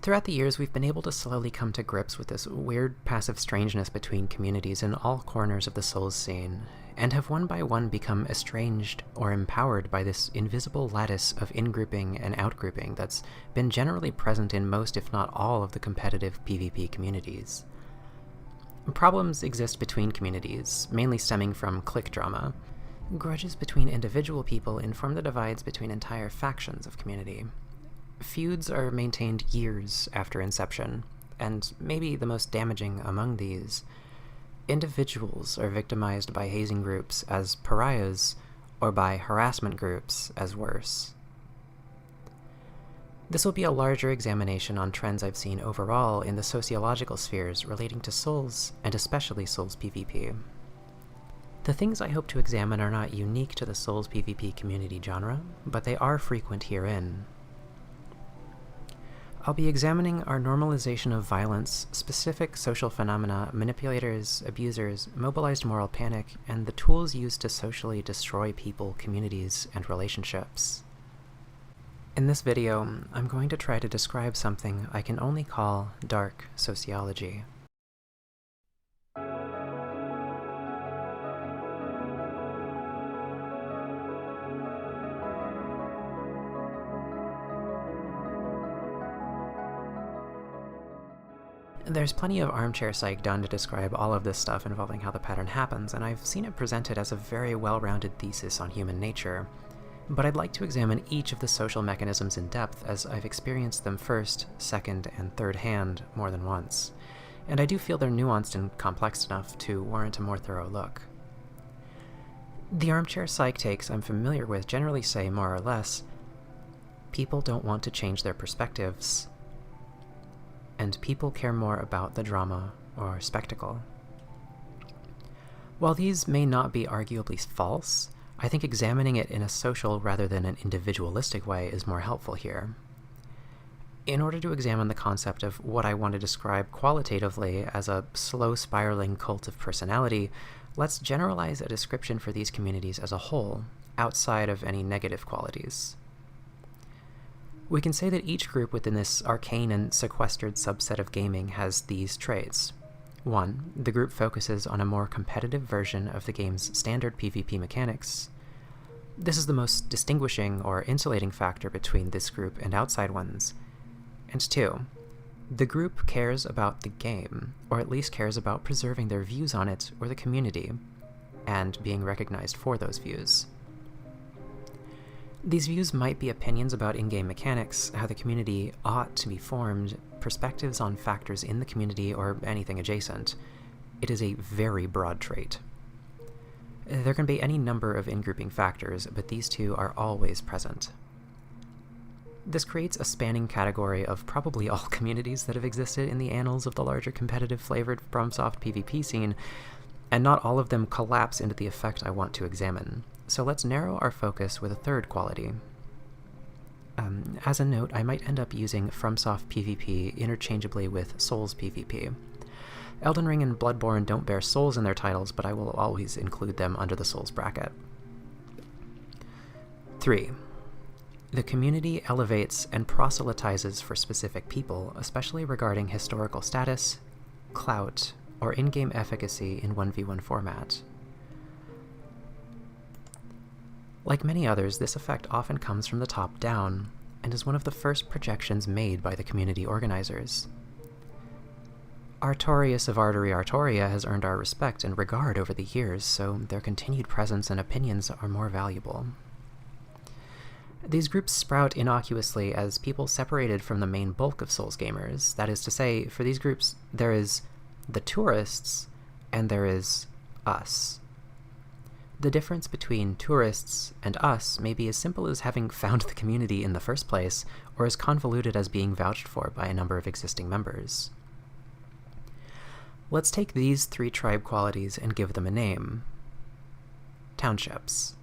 Throughout the years, we've been able to slowly come to grips with this weird passive strangeness between communities in all corners of the Souls scene, and have one by one become estranged or empowered by this invisible lattice of in-grouping and out-grouping that's been generally present in most, if not all, of the competitive PvP communities. Problems exist between communities, mainly stemming from clique drama. Grudges between individual people inform the divides between entire factions of community. Feuds are maintained years after inception, and maybe the most damaging among these, individuals are victimized by hazing groups as pariahs, or by harassment groups as worse. This will be a larger examination on trends I've seen overall in the sociological spheres relating to Souls, and especially Souls PvP. The things I hope to examine are not unique to the Souls PvP community genre, but they are frequent herein. I'll be examining our normalization of violence, specific social phenomena, manipulators, abusers, mobilized moral panic, and the tools used to socially destroy people, communities, and relationships. In this video, I'm going to try to describe something I can only call dark sociology. There's plenty of armchair psych done to describe all of this stuff involving how the pattern happens, and I've seen it presented as a very well-rounded thesis on human nature. But I'd like to examine each of the social mechanisms in depth, as I've experienced them first, second, and third hand more than once, and I do feel they're nuanced and complex enough to warrant a more thorough look. The armchair psych takes I'm familiar with generally say, more or less, people don't want to change their perspectives, and people care more about the drama or spectacle. While these may not be arguably false, I think examining it in a social rather than an individualistic way is more helpful here. In order to examine the concept of what I want to describe qualitatively as a slow spiraling cult of personality, let's generalize a description for these communities as a whole, outside of any negative qualities. We can say that each group within this arcane and sequestered subset of gaming has these traits. 1. The group focuses on a more competitive version of the game's standard PvP mechanics. This is the most distinguishing or insulating factor between this group and outside ones. And 2. The group cares about the game, or at least cares about preserving their views on it or the community, and being recognized for those views. These views might be opinions about in-game mechanics, how the community ought to be formed, perspectives on factors in the community, or anything adjacent. It is a very broad trait. There can be any number of in-grouping factors, but these two are always present. This creates a spanning category of probably all communities that have existed in the annals of the larger competitive flavored FromSoft PvP scene, and not all of them collapse into the effect I want to examine. So let's narrow our focus with a third quality. As a note, I might end up using FromSoft PvP interchangeably with Souls PvP. Elden Ring and Bloodborne don't bear Souls in their titles, but I will always include them under the Souls bracket. 3. The community elevates and proselytizes for specific people, especially regarding historical status, clout, or in-game efficacy in 1v1 format. Like many others, this effect often comes from the top down, and is one of the first projections made by the community organizers. Artorias of Artery Artoria has earned our respect and regard over the years, so their continued presence and opinions are more valuable. These groups sprout innocuously as people separated from the main bulk of Souls gamers. That is to say, for these groups, there is the tourists, and there is us. The difference between tourists and us may be as simple as having found the community in the first place, or as convoluted as being vouched for by a number of existing members. Let's take these 3 tribe qualities and give them a name. Townships.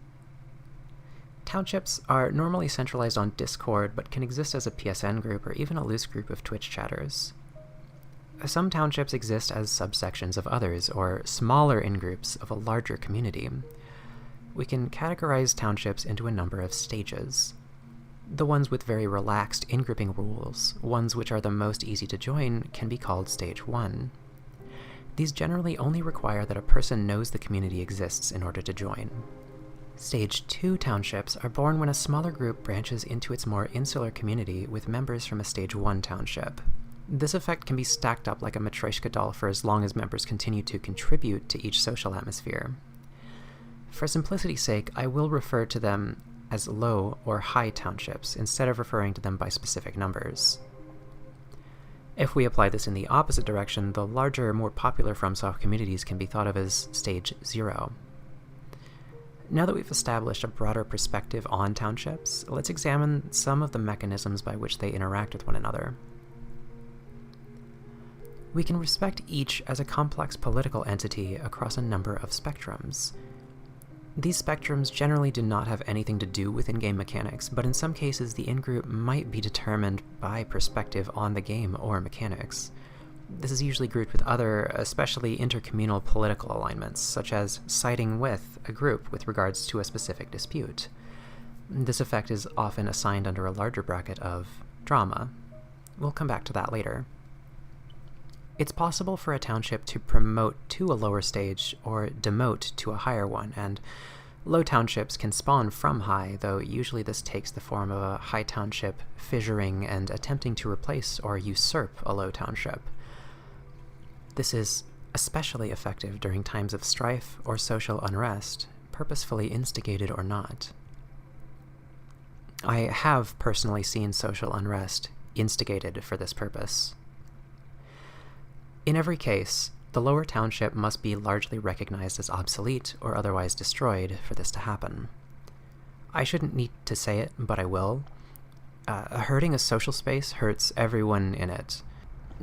Townships are normally centralized on Discord, but can exist as a PSN group or even a loose group of Twitch chatters. Some townships exist as subsections of others, or smaller in-groups of a larger community. We can categorize townships into a number of stages. The ones with very relaxed in-grouping rules, ones which are the most easy to join, can be called Stage 1. These generally only require that a person knows the community exists in order to join. Stage 2 townships are born when a smaller group branches into its more insular community with members from a Stage 1 township. This effect can be stacked up like a Matryoshka doll for as long as members continue to contribute to each social atmosphere. For simplicity's sake, I will refer to them as low or high townships instead of referring to them by specific numbers. If we apply this in the opposite direction, the larger, more popular FromSoft communities can be thought of as Stage 0. Now that we've established a broader perspective on townships, let's examine some of the mechanisms by which they interact with one another. We can respect each as a complex political entity across a number of spectrums. These spectrums generally do not have anything to do with in-game mechanics, but in some cases the in-group might be determined by perspective on the game or mechanics. This is usually grouped with other, especially intercommunal political alignments, such as siding with a group with regards to a specific dispute. This effect is often assigned under a larger bracket of drama. We'll come back to that later. It's possible for a township to promote to a lower stage or demote to a higher one, and low townships can spawn from high, though usually this takes the form of a high township fissuring and attempting to replace or usurp a low township. This is especially effective during times of strife or social unrest, purposefully instigated or not. I have personally seen social unrest instigated for this purpose. In every case, the lower township must be largely recognized as obsolete or otherwise destroyed for this to happen. I shouldn't need to say it, but I will. Hurting a social space hurts everyone in it.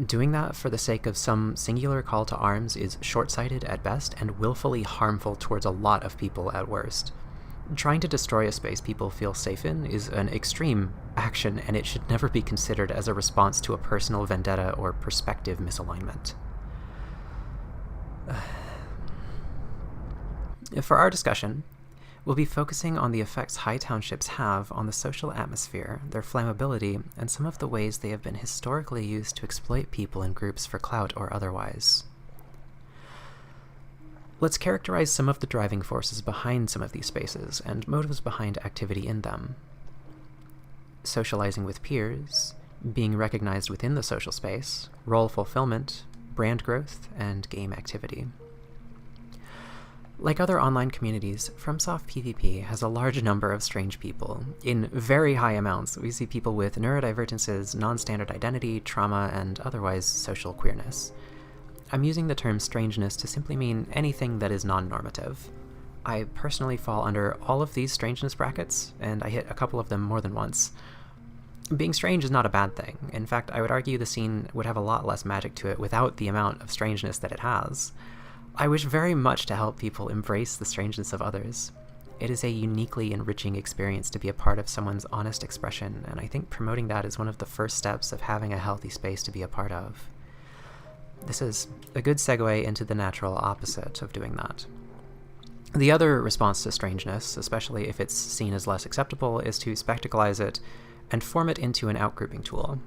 Doing that for the sake of some singular call to arms is short-sighted at best and willfully harmful towards a lot of people at worst. Trying to destroy a space people feel safe in is an extreme action, and it should never be considered as a response to a personal vendetta or perspective misalignment. For our discussion, we'll be focusing on the effects high townships have on the social atmosphere, their flammability, and some of the ways they have been historically used to exploit people in groups for clout or otherwise. Let's characterize some of the driving forces behind some of these spaces and motives behind activity in them. Socializing with peers, being recognized within the social space, role fulfillment, brand growth, and game activity. Like other online communities, FromSoft PvP has a large number of strange people. In very high amounts, we see people with neurodivergences, non-standard identity, trauma, and otherwise social queerness. I'm using the term strangeness to simply mean anything that is non-normative. I personally fall under all of these strangeness brackets, and I hit a couple of them more than once. Being strange is not a bad thing. In fact, I would argue the scene would have a lot less magic to it without the amount of strangeness that it has. I wish very much to help people embrace the strangeness of others. It is a uniquely enriching experience to be a part of someone's honest expression, and I think promoting that is one of the first steps of having a healthy space to be a part of. This is a good segue into the natural opposite of doing that. The other response to strangeness, especially if it's seen as less acceptable, is to spectacleize it and form it into an outgrouping tool.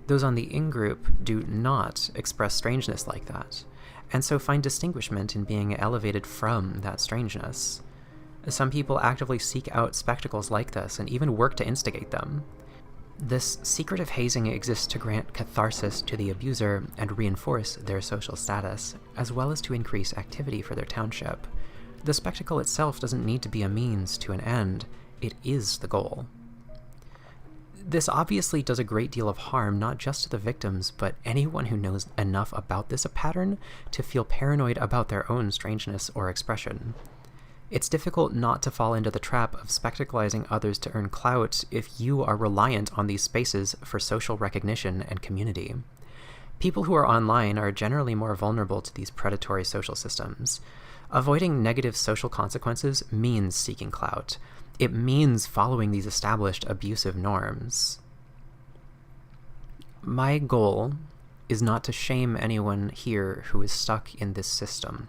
Those on the in-group do not express strangeness like that, and so find distinguishment in being elevated from that strangeness. Some people actively seek out spectacles like this and even work to instigate them. This secretive hazing exists to grant catharsis to the abuser and reinforce their social status, as well as to increase activity for their township. The spectacle itself doesn't need to be a means to an end, it is the goal. This obviously does a great deal of harm not just to the victims, but anyone who knows enough about this pattern to feel paranoid about their own strangeness or expression. It's difficult not to fall into the trap of spectacleizing others to earn clout if you are reliant on these spaces for social recognition and community. People who are online are generally more vulnerable to these predatory social systems. Avoiding negative social consequences means seeking clout. It means following these established abusive norms. My goal is not to shame anyone here who is stuck in this system.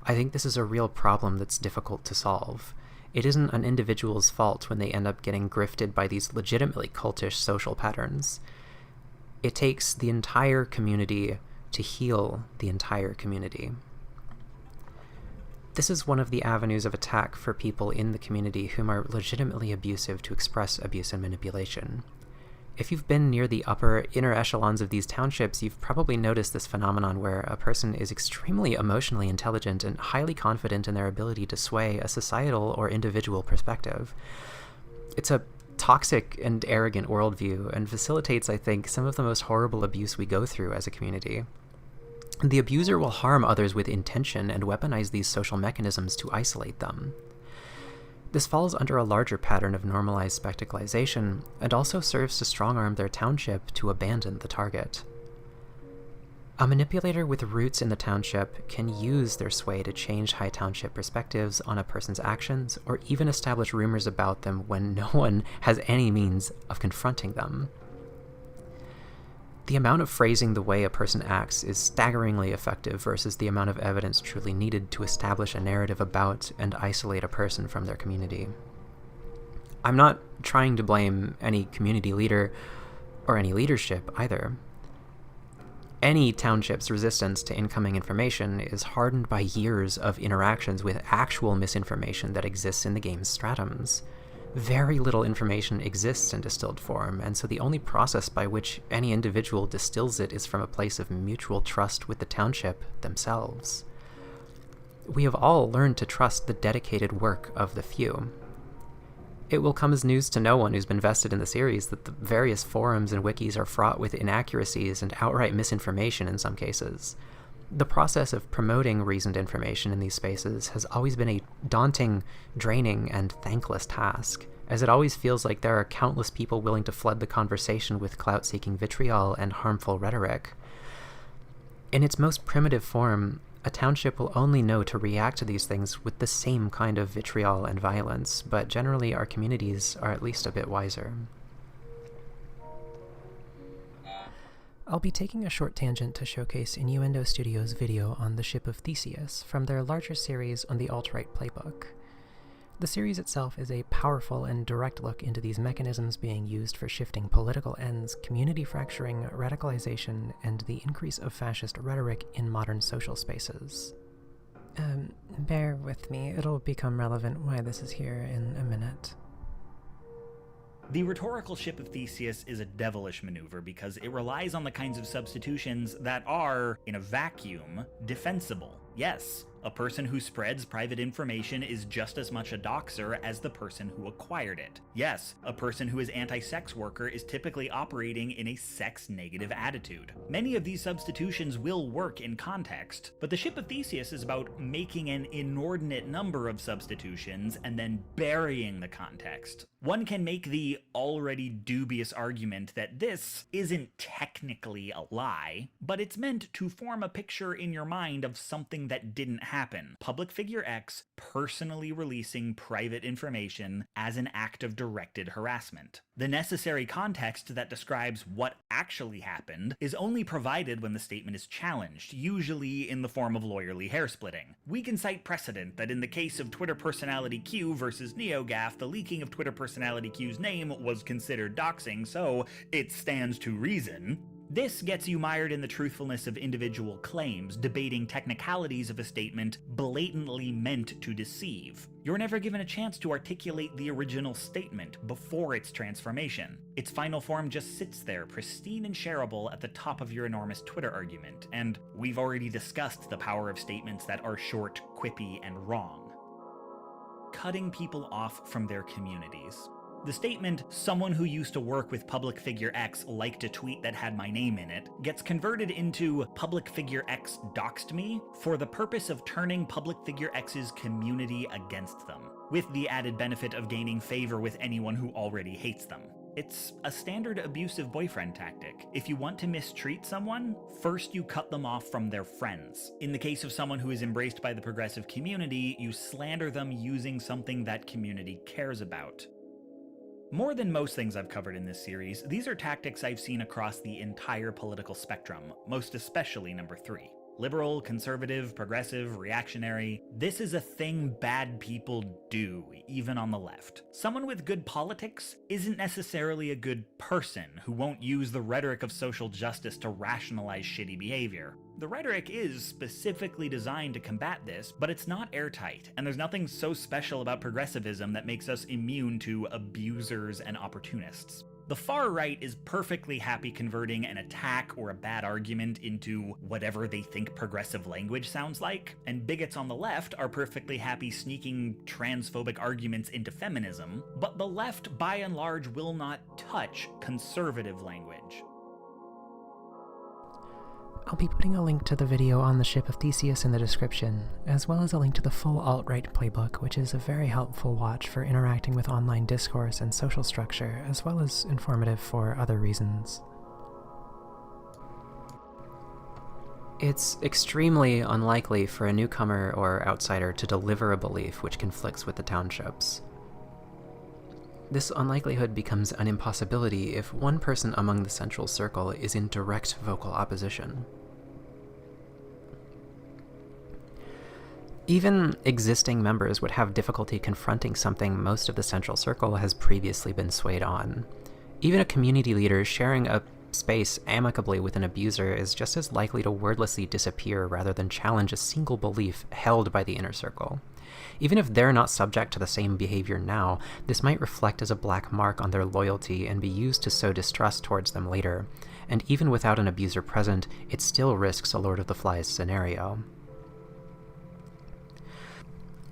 I think this is a real problem that's difficult to solve. It isn't an individual's fault when they end up getting grifted by these legitimately cultish social patterns. It takes the entire community to heal the entire community. This is one of the avenues of attack for people in the community whom are legitimately abusive to express abuse and manipulation. If you've been near the inner echelons of these townships, you've probably noticed this phenomenon where a person is extremely emotionally intelligent and highly confident in their ability to sway a societal or individual perspective. It's a toxic and arrogant worldview and facilitates, I think, some of the most horrible abuse we go through as a community. The abuser will harm others with intention and weaponize these social mechanisms to isolate them. This falls under a larger pattern of normalized spectacleization and also serves to strong-arm their township to abandon the target. A manipulator with roots in the township can use their sway to change high township perspectives on a person's actions or even establish rumors about them when no one has any means of confronting them. The amount of phrasing the way a person acts is staggeringly effective versus the amount of evidence truly needed to establish a narrative about and isolate a person from their community. I'm not trying to blame any community leader or any leadership either. Any township's resistance to incoming information is hardened by years of interactions with actual misinformation that exists in the game's stratums. Very little information exists in distilled form, and so the only process by which any individual distills it is from a place of mutual trust with the township themselves. We have all learned to trust the dedicated work of the few. It will come as news to no one who's been vested in the series that the various forums and wikis are fraught with inaccuracies and outright misinformation in some cases. The process of promoting reasoned information in these spaces has always been a daunting, draining, and thankless task, as it always feels like there are countless people willing to flood the conversation with clout-seeking vitriol and harmful rhetoric. In its most primitive form, a township will only know to react to these things with the same kind of vitriol and violence, but generally our communities are at least a bit wiser. I'll be taking a short tangent to showcase Innuendo Studios' video on the ship of Theseus from their larger series on the alt-right Playbook. The series itself is a powerful and direct look into these mechanisms being used for shifting political ends, community fracturing, radicalization, and the increase of fascist rhetoric in modern social spaces. Bear with me, it'll become relevant why this is here in a minute. The rhetorical ship of Theseus is a devilish maneuver because it relies on the kinds of substitutions that are, in a vacuum, defensible. Yes, a person who spreads private information is just as much a doxer as the person who acquired it. Yes, a person who is anti-sex worker is typically operating in a sex-negative attitude. Many of these substitutions will work in context, but the ship of Theseus is about making an inordinate number of substitutions and then burying the context. One can make the already dubious argument that this isn't technically a lie, but it's meant to form a picture in your mind of something that didn't happen. Public figure X personally releasing private information as an act of directed harassment. The necessary context that describes what actually happened is only provided when the statement is challenged, usually in the form of lawyerly hair-splitting. We can cite precedent that in the case of Twitter personality Q versus NeoGAF, the leaking of Twitter personality Q's name was considered doxing, so it stands to reason. This gets you mired in the truthfulness of individual claims, debating technicalities of a statement blatantly meant to deceive. You're never given a chance to articulate the original statement before its transformation. Its final form just sits there, pristine and shareable at the top of your enormous Twitter argument, and we've already discussed the power of statements that are short, quippy, and wrong. Cutting people off from their communities. The statement, "someone who used to work with public figure X liked a tweet that had my name in it," gets converted into "public figure X doxed me" for the purpose of turning public figure X's community against them, with the added benefit of gaining favor with anyone who already hates them. It's a standard abusive boyfriend tactic. If you want to mistreat someone, first you cut them off from their friends. In the case of someone who is embraced by the progressive community, you slander them using something that community cares about. More than most things I've covered in this series, these are tactics I've seen across the entire political spectrum, most especially number 3. Liberal, conservative, progressive, reactionary. This is a thing bad people do, even on the left. Someone with good politics isn't necessarily a good person who won't use the rhetoric of social justice to rationalize shitty behavior. The rhetoric is specifically designed to combat this, but it's not airtight, and there's nothing so special about progressivism that makes us immune to abusers and opportunists. The far right is perfectly happy converting an attack or a bad argument into whatever they think progressive language sounds like, and bigots on the left are perfectly happy sneaking transphobic arguments into feminism, but the left by and large will not touch conservative language. I'll be putting a link to the video on the ship of Theseus in the description, as well as a link to the full alt-right playbook, which is a very helpful watch for interacting with online discourse and social structure, as well as informative for other reasons. It's extremely unlikely for a newcomer or outsider to deliver a belief which conflicts with the townships. This unlikelihood becomes an impossibility if one person among the central circle is in direct vocal opposition. Even existing members would have difficulty confronting something most of the central circle has previously been swayed on. Even a community leader sharing a space amicably with an abuser is just as likely to wordlessly disappear rather than challenge a single belief held by the inner circle. Even if they're not subject to the same behavior now, this might reflect as a black mark on their loyalty and be used to sow distrust towards them later. And even without an abuser present, it still risks a Lord of the Flies scenario.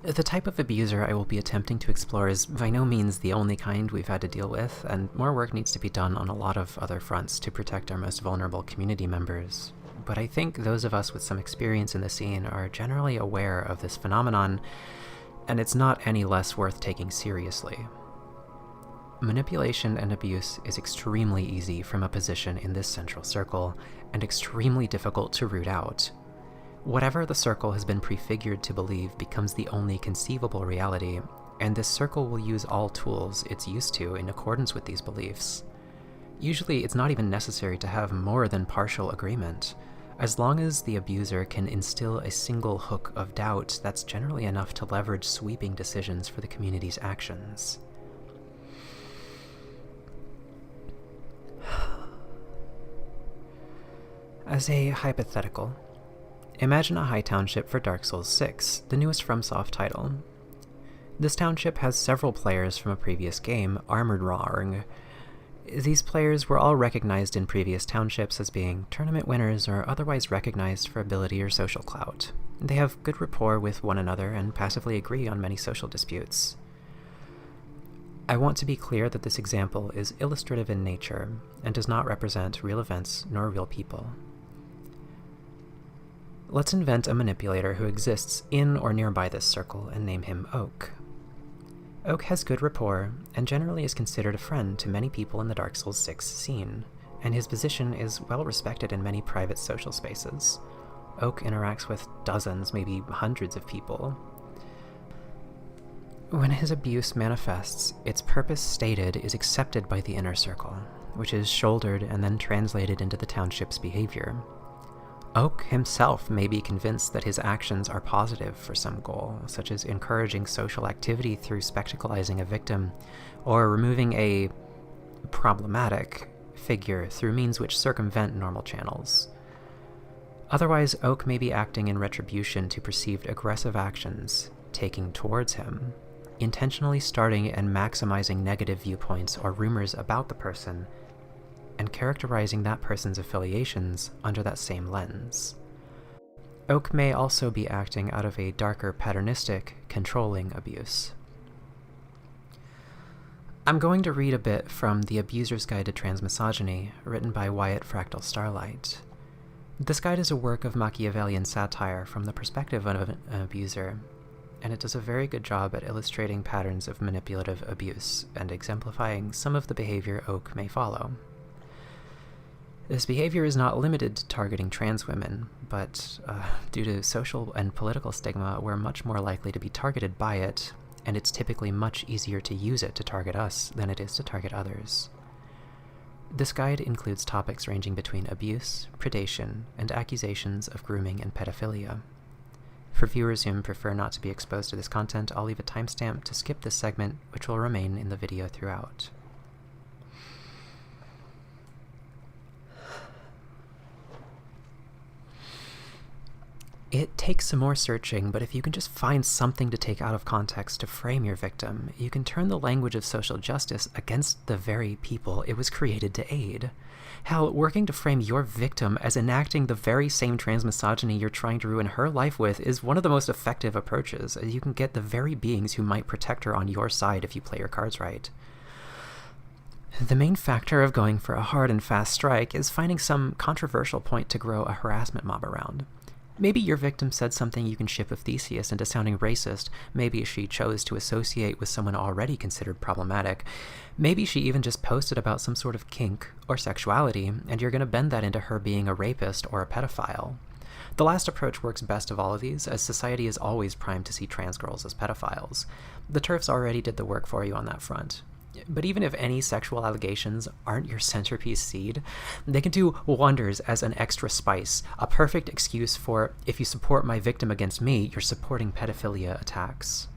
The type of abuser I will be attempting to explore is by no means the only kind we've had to deal with, and more work needs to be done on a lot of other fronts to protect our most vulnerable community members. But I think those of us with some experience in the scene are generally aware of this phenomenon, and it's not any less worth taking seriously. Manipulation and abuse is extremely easy from a position in this central circle, and extremely difficult to root out. Whatever the circle has been prefigured to believe becomes the only conceivable reality, and this circle will use all tools it's used to in accordance with these beliefs. Usually, it's not even necessary to have more than partial agreement. As long as the abuser can instill a single hook of doubt, that's generally enough to leverage sweeping decisions for the community's actions. As a hypothetical, imagine a high township for Dark Souls 6, the newest FromSoft title. This township has several players from a previous game, Armored Wrong. These players were all recognized in previous townships as being tournament winners or otherwise recognized for ability or social clout. They have good rapport with one another and passively agree on many social disputes. I want to be clear that this example is illustrative in nature and does not represent real events nor real people. Let's invent a manipulator who exists in or nearby this circle and name him Oak. Oak has good rapport, and generally is considered a friend to many people in the Dark Souls 6 scene, and his position is well respected in many private social spaces. Oak interacts with dozens, maybe hundreds of people. When his abuse manifests, its purpose stated is accepted by the inner circle, which is shouldered and then translated into the township's behavior. Oak himself may be convinced that his actions are positive for some goal, such as encouraging social activity through spectacleizing a victim, or removing a problematic figure through means which circumvent normal channels. Otherwise, Oak may be acting in retribution to perceived aggressive actions taken towards him, intentionally starting and maximizing negative viewpoints or rumors about the person, and characterizing that person's affiliations under that same lens. Oak may also be acting out of a darker patternistic, controlling abuse. I'm going to read a bit from The Abuser's Guide to Transmisogyny, written by Wyatt Fractal Starlight. This guide is a work of Machiavellian satire from the perspective of an abuser, and it does a very good job at illustrating patterns of manipulative abuse and exemplifying some of the behavior Oak may follow. This behavior is not limited to targeting trans women, but due to social and political stigma, we're much more likely to be targeted by it, and it's typically much easier to use it to target us than it is to target others. This guide includes topics ranging between abuse, predation, and accusations of grooming and pedophilia. For viewers who prefer not to be exposed to this content, I'll leave a timestamp to skip this segment, which will remain in the video throughout. It takes some more searching, but if you can just find something to take out of context to frame your victim, you can turn the language of social justice against the very people it was created to aid. Hell, working to frame your victim as enacting the very same transmisogyny you're trying to ruin her life with is one of the most effective approaches, as you can get the very beings who might protect her on your side if you play your cards right. The main factor of going for a hard and fast strike is finding some controversial point to grow a harassment mob around. Maybe your victim said something you can ship of Theseus into sounding racist. Maybe she chose to associate with someone already considered problematic. Maybe she even just posted about some sort of kink or sexuality, and you're going to bend that into her being a rapist or a pedophile. The last approach works best of all of these, as society is always primed to see trans girls as pedophiles. The TERFs already did the work for you on that front. But even if any sexual allegations aren't your centerpiece seed, they can do wonders as an extra spice, a perfect excuse for, if you support my victim against me, you're supporting pedophilia attacks.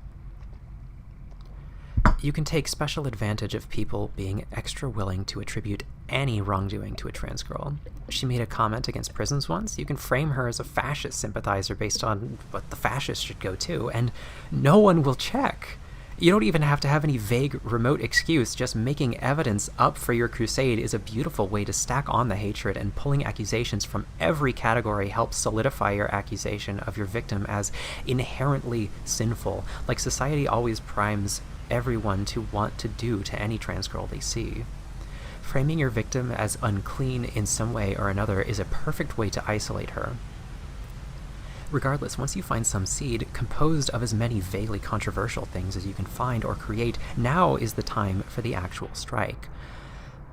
You can take special advantage of people being extra willing to attribute any wrongdoing to a trans girl. She made a comment against prisons once. You can frame her as a fascist sympathizer based on what the fascists should go to, and no one will check. You don't even have to have any vague, remote excuse. Just making evidence up for your crusade is a beautiful way to stack on the hatred, and pulling accusations from every category helps solidify your accusation of your victim as inherently sinful, like society always primes everyone to want to do to any trans girl they see. Framing your victim as unclean in some way or another is a perfect way to isolate her. Regardless, once you find some seed composed of as many vaguely controversial things as you can find or create, now is the time for the actual strike.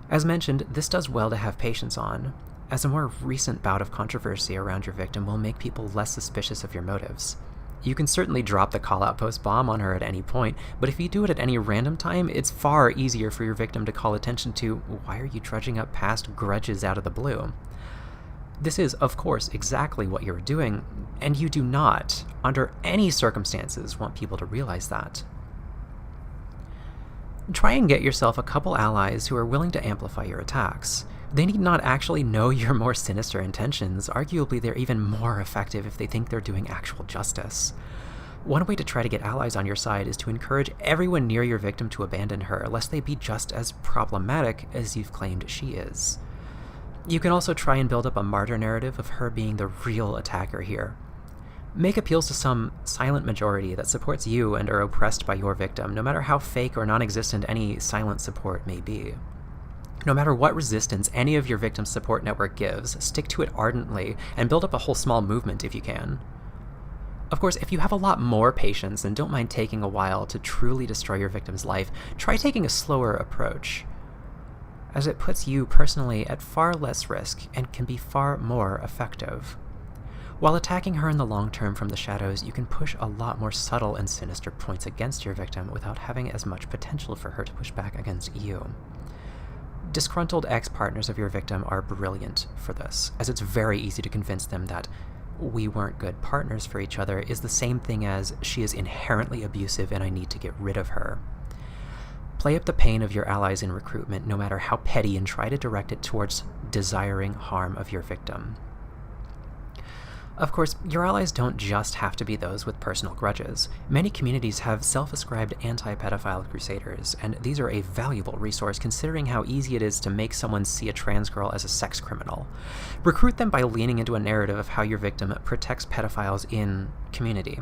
As mentioned, this does well to have patience on, as a more recent bout of controversy around your victim will make people less suspicious of your motives. You can certainly drop the call-out post bomb on her at any point, but if you do it at any random time, it's far easier for your victim to call attention to, why are you trudging up past grudges out of the blue? This is, of course, exactly what you're doing, and you do not, under any circumstances, want people to realize that. Try and get yourself a couple allies who are willing to amplify your attacks. They need not actually know your more sinister intentions. Arguably, they're even more effective if they think they're doing actual justice. One way to try to get allies on your side is to encourage everyone near your victim to abandon her, lest they be just as problematic as you've claimed she is. You can also try and build up a martyr narrative of her being the real attacker here. Make appeals to some silent majority that supports you and are oppressed by your victim, no matter how fake or non-existent any silent support may be. No matter what resistance any of your victim's support network gives, stick to it ardently and build up a whole small movement if you can. Of course, if you have a lot more patience and don't mind taking a while to truly destroy your victim's life, try taking a slower approach, as it puts you personally at far less risk and can be far more effective. While attacking her in the long term from the shadows, you can push a lot more subtle and sinister points against your victim without having as much potential for her to push back against you. Disgruntled ex-partners of your victim are brilliant for this, as it's very easy to convince them that we weren't good partners for each other is the same thing as she is inherently abusive and I need to get rid of her. Play up the pain of your allies in recruitment, no matter how petty, and try to direct it towards desiring harm of your victim. Of course, your allies don't just have to be those with personal grudges. Many communities have self-ascribed anti-pedophile crusaders, and these are a valuable resource considering how easy it is to make someone see a trans girl as a sex criminal. Recruit them by leaning into a narrative of how your victim protects pedophiles in community.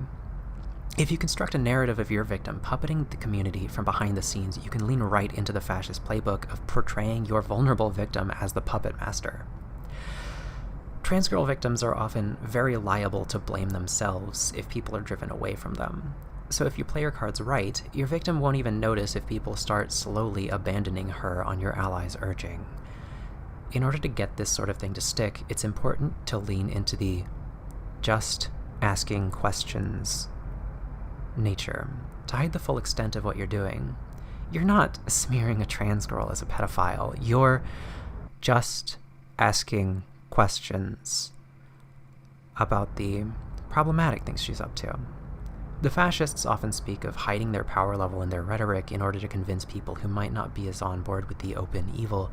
If you construct a narrative of your victim puppeting the community from behind the scenes, you can lean right into the fascist playbook of portraying your vulnerable victim as the puppet master. Trans girl victims are often very liable to blame themselves if people are driven away from them. So if you play your cards right, your victim won't even notice if people start slowly abandoning her on your allies' urging. In order to get this sort of thing to stick, it's important to lean into the just asking questions nature, to hide the full extent of what you're doing. You're not smearing a trans girl as a pedophile. You're just asking questions about the problematic things she's up to. The fascists often speak of hiding their power level in their rhetoric in order to convince people who might not be as on board with the open evil,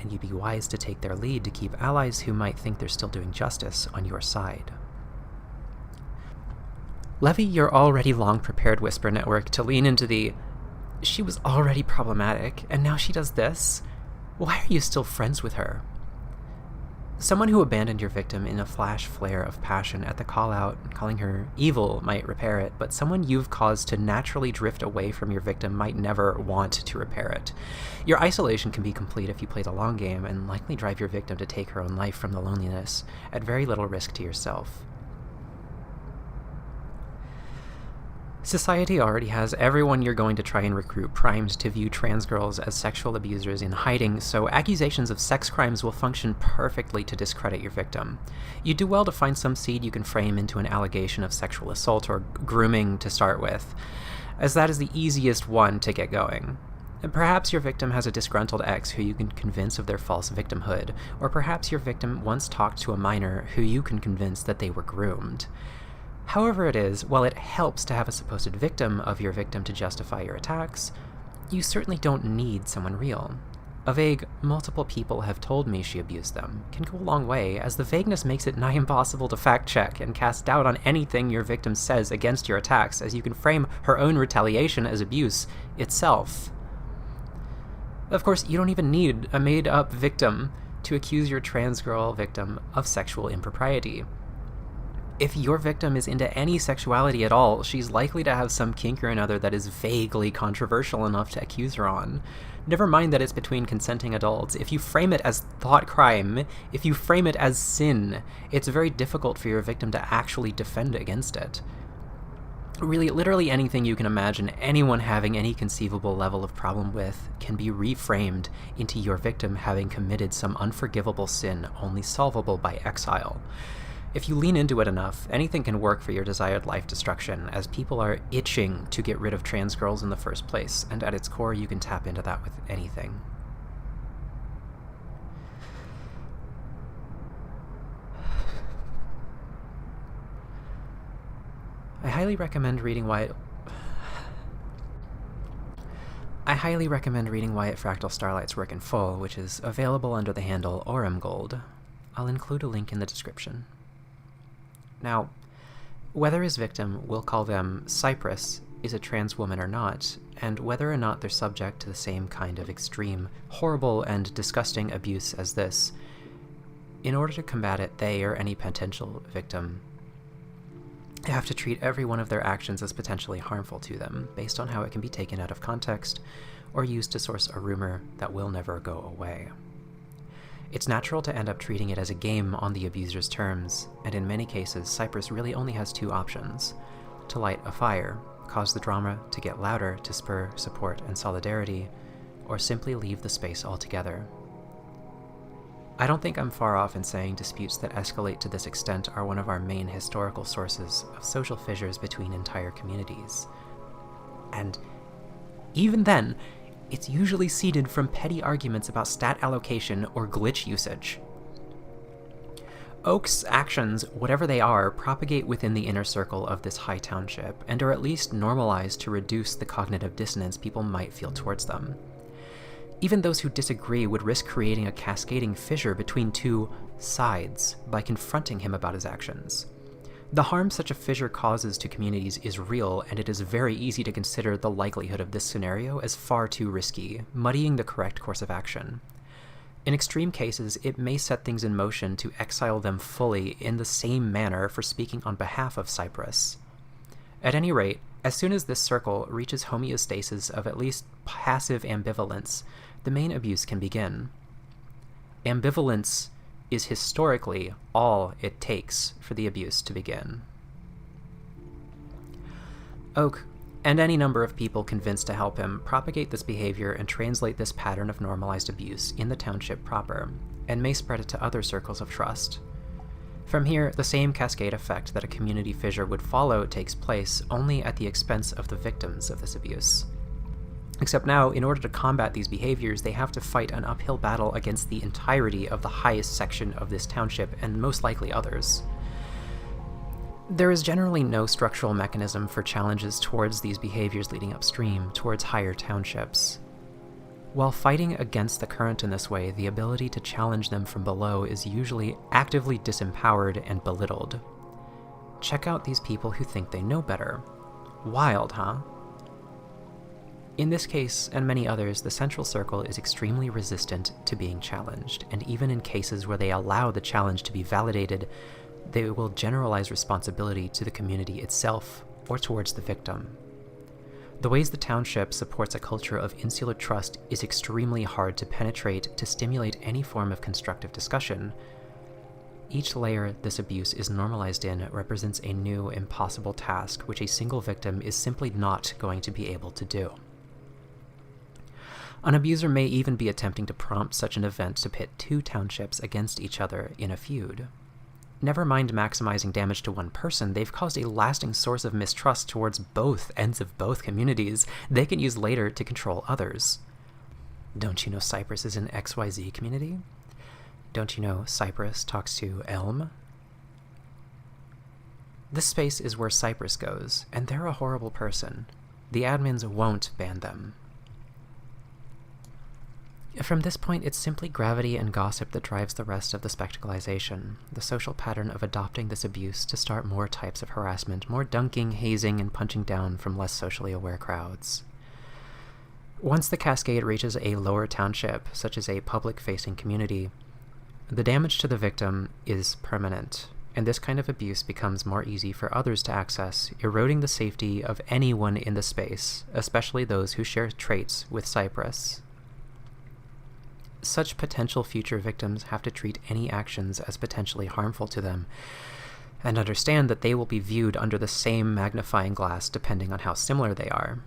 and you'd be wise to take their lead to keep allies who might think they're still doing justice on your side. Levy your already long-prepared whisper network to lean into the, she was already problematic, and now she does this? Why are you still friends with her? Someone who abandoned your victim in a flash flare of passion at the call-out, calling her evil, might repair it, but someone you've caused to naturally drift away from your victim might never want to repair it. Your isolation can be complete if you play the long game, and likely drive your victim to take her own life from the loneliness, at very little risk to yourself. Society already has everyone you're going to try and recruit primed to view trans girls as sexual abusers in hiding, so accusations of sex crimes will function perfectly to discredit your victim. You do well to find some seed you can frame into an allegation of sexual assault or grooming to start with, as that is the easiest one to get going. And perhaps your victim has a disgruntled ex who you can convince of their false victimhood, or perhaps your victim once talked to a minor who you can convince that they were groomed. However it is, while it helps to have a supposed victim of your victim to justify your attacks, you certainly don't need someone real. A vague, multiple people have told me she abused them can go a long way, as the vagueness makes it nigh impossible to fact-check and cast doubt on anything your victim says against your attacks, as you can frame her own retaliation as abuse itself. Of course, you don't even need a made-up victim to accuse your trans girl victim of sexual impropriety. If your victim is into any sexuality at all, she's likely to have some kink or another that is vaguely controversial enough to accuse her on. Never mind that it's between consenting adults. If you frame it as thought crime, if you frame it as sin, it's very difficult for your victim to actually defend against it. Really, literally anything you can imagine anyone having any conceivable level of problem with can be reframed into your victim having committed some unforgivable sin only solvable by exile. If you lean into it enough, anything can work for your desired life destruction, as people are itching to get rid of trans girls in the first place, and at its core you can tap into that with anything. I highly recommend reading Wyatt Fractal Starlight's work in full, which is available under the handle Oremgold. I'll include a link in the description. Now, whether his victim, we'll call them Cyprus, is a trans woman or not, and whether or not they're subject to the same kind of extreme, horrible, and disgusting abuse as this, in order to combat it, they or any potential victim have to treat every one of their actions as potentially harmful to them, based on how it can be taken out of context, or used to source a rumor that will never go away. It's natural to end up treating it as a game on the abuser's terms, and in many cases, Cyprus really only has two options: to light a fire, cause the drama to get louder to spur support and solidarity, or simply leave the space altogether. I don't think I'm far off in saying disputes that escalate to this extent are one of our main historical sources of social fissures between entire communities. And even then, it's usually seeded from petty arguments about stat allocation or glitch usage. Oak's actions, whatever they are, propagate within the inner circle of this high township, and are at least normalized to reduce the cognitive dissonance people might feel towards them. Even those who disagree would risk creating a cascading fissure between two sides by confronting him about his actions. The harm such a fissure causes to communities is real, and it is very easy to consider the likelihood of this scenario as far too risky, muddying the correct course of action. In extreme cases, it may set things in motion to exile them fully in the same manner for speaking on behalf of Cyprus. At any rate, as soon as this circle reaches homeostasis of at least passive ambivalence, the main abuse can begin. Ambivalence is historically all it takes for the abuse to begin. Oak, and any number of people convinced to help him, propagate this behavior and translate this pattern of normalized abuse in the township proper, and may spread it to other circles of trust. From here, the same cascade effect that a community fissure would follow takes place, only at the expense of the victims of this abuse. Except now, in order to combat these behaviors, they have to fight an uphill battle against the entirety of the highest section of this township, and most likely others. There is generally no structural mechanism for challenges towards these behaviors leading upstream, towards higher townships. While fighting against the current in this way, the ability to challenge them from below is usually actively disempowered and belittled. Check out these people who think they know better. Wild, huh? In this case, and many others, the central circle is extremely resistant to being challenged, and even in cases where they allow the challenge to be validated, they will generalize responsibility to the community itself or towards the victim. The ways the township supports a culture of insular trust is extremely hard to penetrate to stimulate any form of constructive discussion. Each layer this abuse is normalized in represents a new, impossible task which a single victim is simply not going to be able to do. An abuser may even be attempting to prompt such an event to pit two townships against each other in a feud. Never mind maximizing damage to one person, they've caused a lasting source of mistrust towards both ends of both communities they can use later to control others. Don't you know Cyprus is an XYZ community? Don't you know Cyprus talks to Elm? This space is where Cyprus goes, and they're a horrible person. The admins won't ban them. From this point, it's simply gravity and gossip that drives the rest of the spectacleization, the social pattern of adopting this abuse to start more types of harassment, more dunking, hazing, and punching down from less socially aware crowds. Once the cascade reaches a lower township, such as a public-facing community, the damage to the victim is permanent, and this kind of abuse becomes more easy for others to access, eroding the safety of anyone in the space, especially those who share traits with Cyprus. Such potential future victims have to treat any actions as potentially harmful to them, and understand that they will be viewed under the same magnifying glass depending on how similar they are.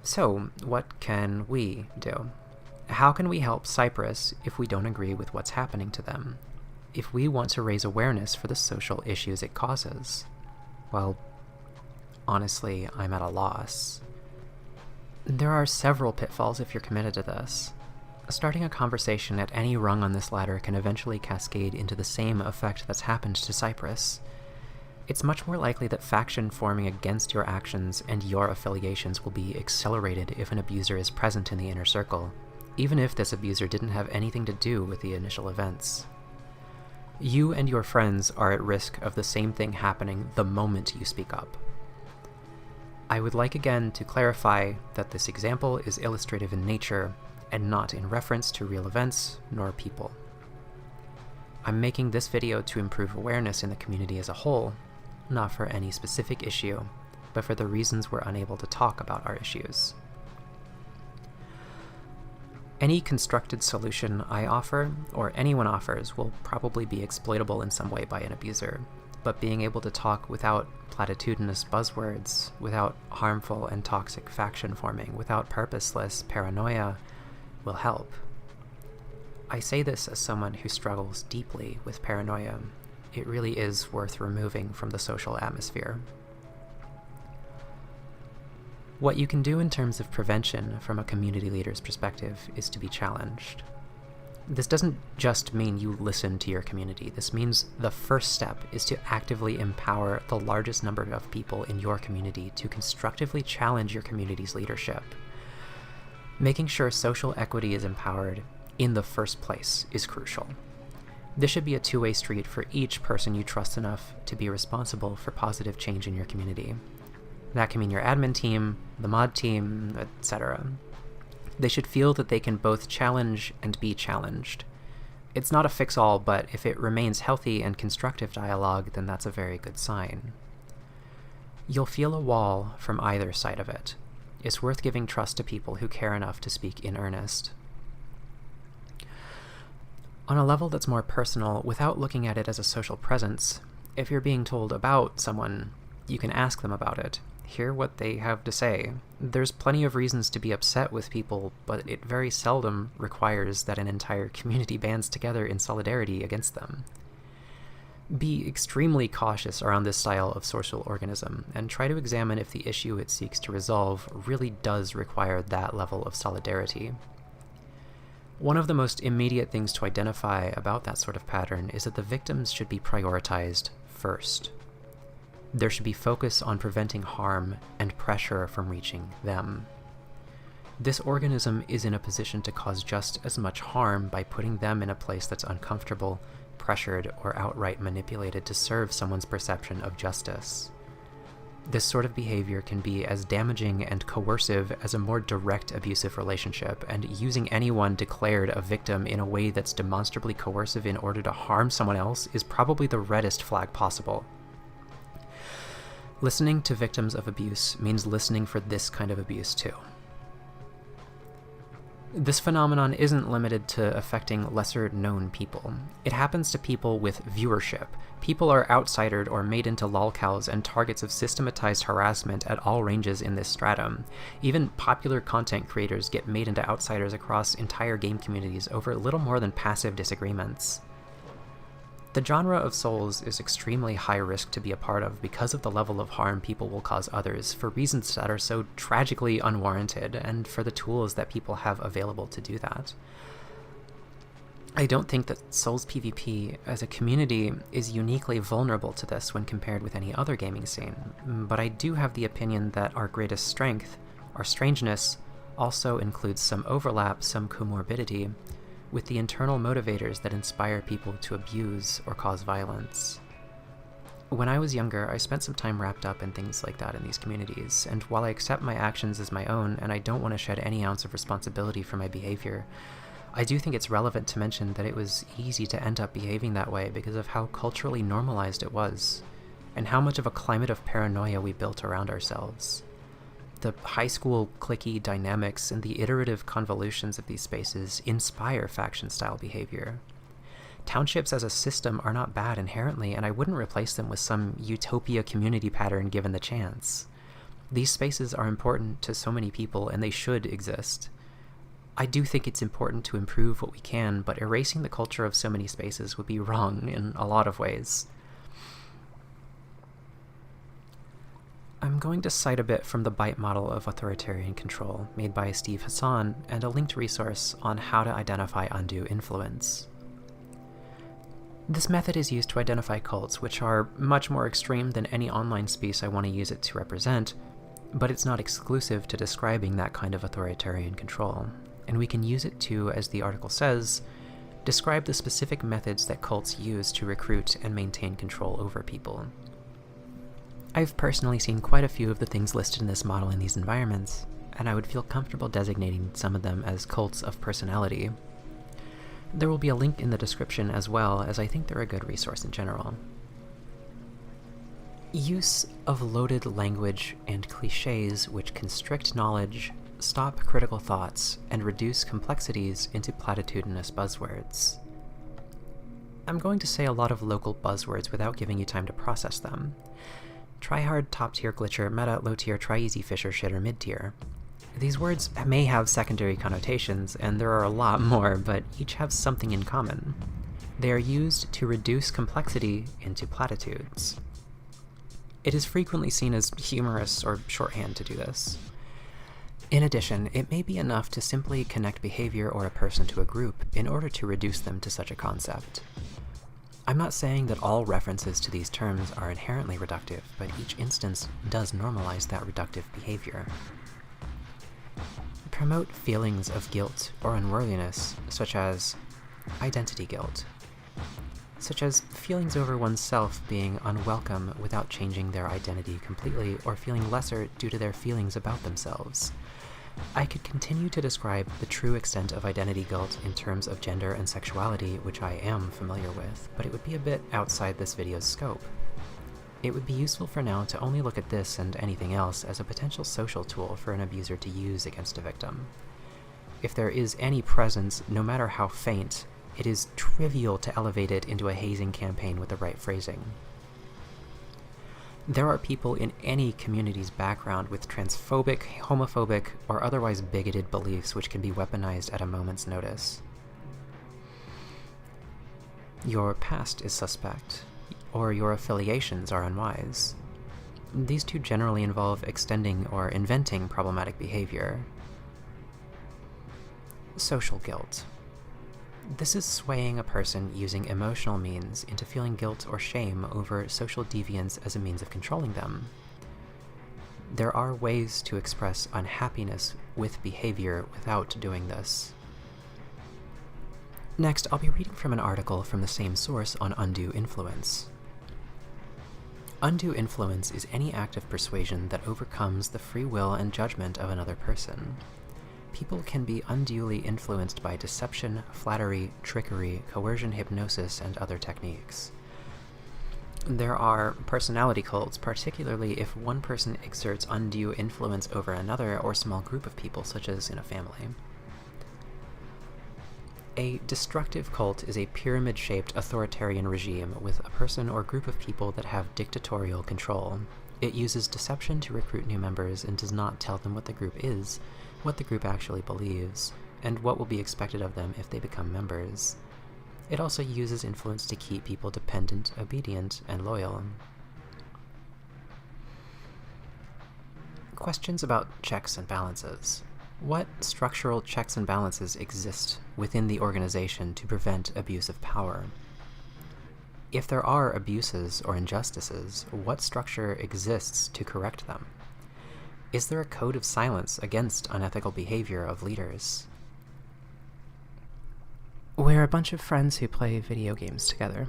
So, what can we do? How can we help Cyprus if we don't agree with what's happening to them? If we want to raise awareness for the social issues it causes? Well, honestly, I'm at a loss. There are several pitfalls if you're committed to this. Starting a conversation at any rung on this ladder can eventually cascade into the same effect that's happened to Cyprus. It's much more likely that faction forming against your actions and your affiliations will be accelerated if an abuser is present in the inner circle, even if this abuser didn't have anything to do with the initial events. You and your friends are at risk of the same thing happening the moment you speak up. I would like again to clarify that this example is illustrative in nature and not in reference to real events nor people. I'm making this video to improve awareness in the community as a whole, not for any specific issue, but for the reasons we're unable to talk about our issues. Any constructed solution I offer, or anyone offers, will probably be exploitable in some way by an abuser, but being able to talk without platitudinous buzzwords, without harmful and toxic faction forming, without purposeless paranoia, will help. I say this as someone who struggles deeply with paranoia. It really is worth removing from the social atmosphere. What you can do in terms of prevention from a community leader's perspective is to be challenged. This doesn't just mean you listen to your community. This means the first step is to actively empower the largest number of people in your community to constructively challenge your community's leadership. Making sure social equity is empowered in the first place is crucial. This should be a two-way street for each person you trust enough to be responsible for positive change in your community. That can mean your admin team, the mod team, etc. They should feel that they can both challenge and be challenged. It's not a fix-all, but if it remains healthy and constructive dialogue, then that's a very good sign. You'll feel a wall from either side of it. It's worth giving trust to people who care enough to speak in earnest. On a level that's more personal, without looking at it as a social presence, if you're being told about someone, you can ask them about it. Hear what they have to say. There's plenty of reasons to be upset with people, but it very seldom requires that an entire community bands together in solidarity against them. Be extremely cautious around this style of social organism, and try to examine if the issue it seeks to resolve really does require that level of solidarity. One of the most immediate things to identify about that sort of pattern is that the victims should be prioritized first. There should be focus on preventing harm and pressure from reaching them. This organism is in a position to cause just as much harm by putting them in a place that's uncomfortable, pressured, or outright manipulated to serve someone's perception of justice. This sort of behavior can be as damaging and coercive as a more direct abusive relationship, and using anyone declared a victim in a way that's demonstrably coercive in order to harm someone else is probably the reddest flag possible. Listening to victims of abuse means listening for this kind of abuse too. This phenomenon isn't limited to affecting lesser-known people. It happens to people with viewership. People are outsidered or made into lolcows and targets of systematized harassment at all ranges in this stratum. Even popular content creators get made into outsiders across entire game communities over little more than passive disagreements. The genre of Souls is extremely high risk to be a part of because of the level of harm people will cause others for reasons that are so tragically unwarranted, and for the tools that people have available to do that. I don't think that Souls PvP as a community is uniquely vulnerable to this when compared with any other gaming scene, but I do have the opinion that our greatest strength, our strangeness, also includes some overlap, some comorbidity, with the internal motivators that inspire people to abuse or cause violence. When I was younger, I spent some time wrapped up in things like that in these communities, and while I accept my actions as my own and I don't want to shed any ounce of responsibility for my behavior, I do think it's relevant to mention that it was easy to end up behaving that way because of how culturally normalized it was, and how much of a climate of paranoia we built around ourselves. The high school cliquey dynamics and the iterative convolutions of these spaces inspire faction-style behavior. Townships as a system are not bad inherently, and I wouldn't replace them with some utopia community pattern given the chance. These spaces are important to so many people, and they should exist. I do think it's important to improve what we can, but erasing the culture of so many spaces would be wrong in a lot of ways. I'm going to cite a bit from the BITE model of authoritarian control made by Steve Hassan and a linked resource on how to identify undue influence. This method is used to identify cults, which are much more extreme than any online space I want to use it to represent, but it's not exclusive to describing that kind of authoritarian control, and we can use it to, as the article says, describe the specific methods that cults use to recruit and maintain control over people. I've personally seen quite a few of the things listed in this model in these environments, and I would feel comfortable designating some of them as cults of personality. There will be a link in the description as well, as I think they're a good resource in general. Use of loaded language and cliches which constrict knowledge, stop critical thoughts, and reduce complexities into platitudinous buzzwords. I'm going to say a lot of local buzzwords without giving you time to process them. Tryhard, top-tier glitcher, meta, low-tier, try-easy, fisher, shitter, mid-tier. These words may have secondary connotations, and there are a lot more, but each have something in common. They are used to reduce complexity into platitudes. It is frequently seen as humorous or shorthand to do this. In addition, it may be enough to simply connect behavior or a person to a group in order to reduce them to such a concept. I'm not saying that all references to these terms are inherently reductive, but each instance does normalize that reductive behavior. Promote feelings of guilt or unworthiness, such as identity guilt, such as feelings over oneself being unwelcome without changing their identity completely, or feeling lesser due to their feelings about themselves. I could continue to describe the true extent of identity guilt in terms of gender and sexuality, which I am familiar with, but it would be a bit outside this video's scope. It would be useful for now to only look at this and anything else as a potential social tool for an abuser to use against a victim. If there is any presence, no matter how faint, it is trivial to elevate it into a hazing campaign with the right phrasing. There are people in any community's background with transphobic, homophobic, or otherwise bigoted beliefs which can be weaponized at a moment's notice. Your past is suspect. or your affiliations are unwise. These two generally involve extending or inventing problematic behavior. Social guilt. This is swaying a person using emotional means into feeling guilt or shame over social deviance as a means of controlling them. There are ways to express unhappiness with behavior without doing this. Next, I'll be reading from an article from the same source on undue influence. Undue influence is any act of persuasion that overcomes the free will and judgment of another person. People can be unduly influenced by deception, flattery, trickery, coercion, hypnosis, and other techniques. There are personality cults, particularly if one person exerts undue influence over another or small group of people, such as in a family. A destructive cult is a pyramid-shaped authoritarian regime with a person or group of people that have dictatorial control. It uses deception to recruit new members and does not tell them what the group is, what the group actually believes, and what will be expected of them if they become members. It also uses influence to keep people dependent, obedient, and loyal. Questions about checks and balances. What structural checks and balances exist within the organization to prevent abuse of power? If there are abuses or injustices, what structure exists to correct them? Is there a code of silence against unethical behavior of leaders? We're a bunch of friends who play video games together.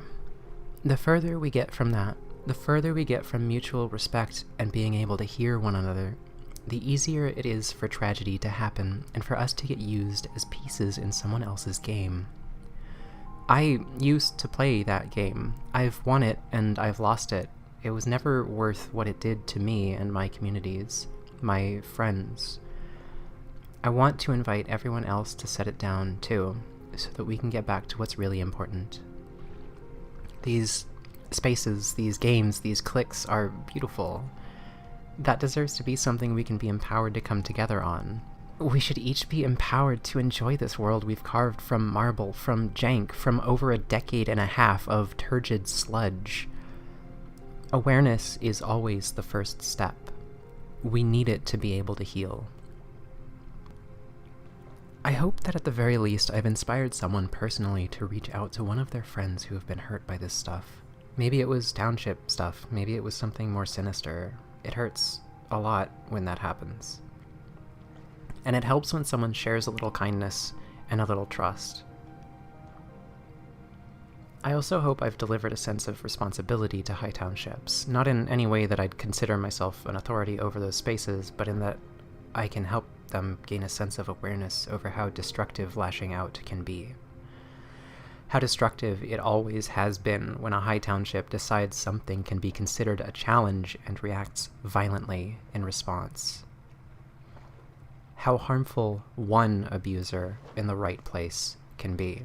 The further we get from that, the further we get from mutual respect and being able to hear one another, the easier it is for tragedy to happen and for us to get used as pieces in someone else's game. I used to play that game. I've won it and I've lost it. It was never worth what it did to me and my communities, my friends. I want to invite everyone else to set it down too, so that we can get back to what's really important. These spaces, these games, these cliques are beautiful. That deserves to be something we can be empowered to come together on. We should each be empowered to enjoy this world we've carved from marble, from jank, from over a decade and a half of turgid sludge. Awareness is always the first step. We need it to be able to heal. I hope that at the very least I've inspired someone personally to reach out to one of their friends who have been hurt by this stuff. Maybe it was township stuff, maybe it was something more sinister. It hurts a lot when that happens. And it helps when someone shares a little kindness and a little trust. I also hope I've delivered a sense of responsibility to high townships, not in any way that I'd consider myself an authority over those spaces, but in that I can help them gain a sense of awareness over how destructive lashing out can be. How destructive it always has been when a high township decides something can be considered a challenge and reacts violently in response. How harmful one abuser in the right place can be.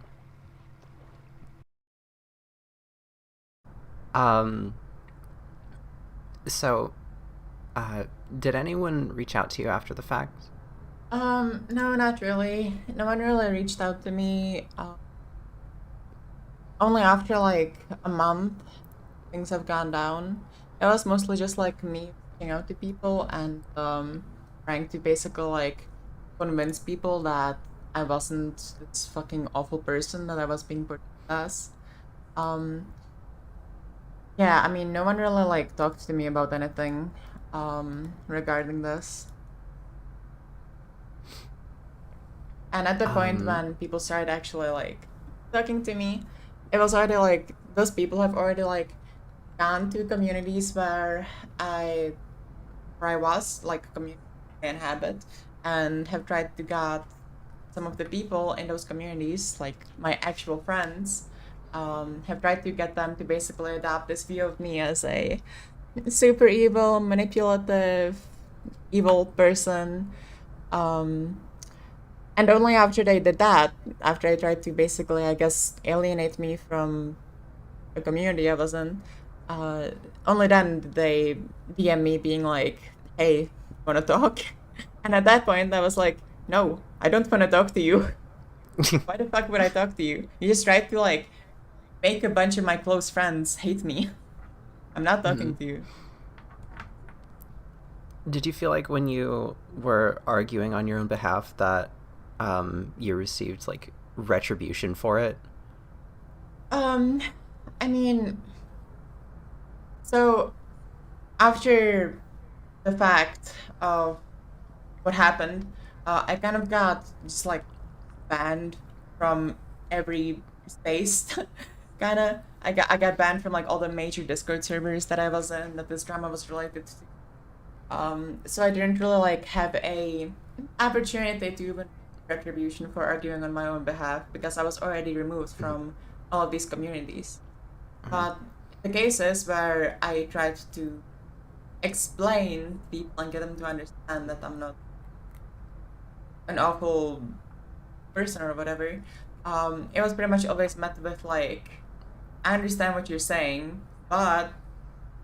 Did anyone reach out to you after the fact? No, not really. No one really reached out to me. Only after like a month, things have gone down. It was mostly just like me reaching out to people and trying to basically like convince people that I wasn't this fucking awful person that I was being portrayed as. Yeah, I mean, no one really like talked to me about anything regarding this. And at the point when people started actually like talking to me, it was already like those people have already like gone to communities where I was like a community I inhabit, and have tried to get some of the people in those communities, like my actual friends, have tried to get them to basically adopt this view of me as a super evil, manipulative, evil person. And only after they did that, after I tried to basically, I guess, alienate me from the community I was in, only then did they DM me being like, hey, wanna talk? And at that point, I was like, no, I don't wanna talk to you. Why the fuck would I talk to you? You just tried to like make a bunch of my close friends hate me. I'm not talking to you. Did you feel like when you were arguing on your own behalf that you received like retribution for it? I mean, so after the fact of what happened, I kind of got just like banned from every space. Kind of, I got banned from like all the major Discord servers that I was in that this drama was related to. So I didn't really like have a opportunity to even retribution for arguing on my own behalf because I was already removed from all of these communities. But the cases where I tried to explain people and get them to understand that I'm not an awful person or whatever, it was pretty much always met with like, I understand what you're saying, but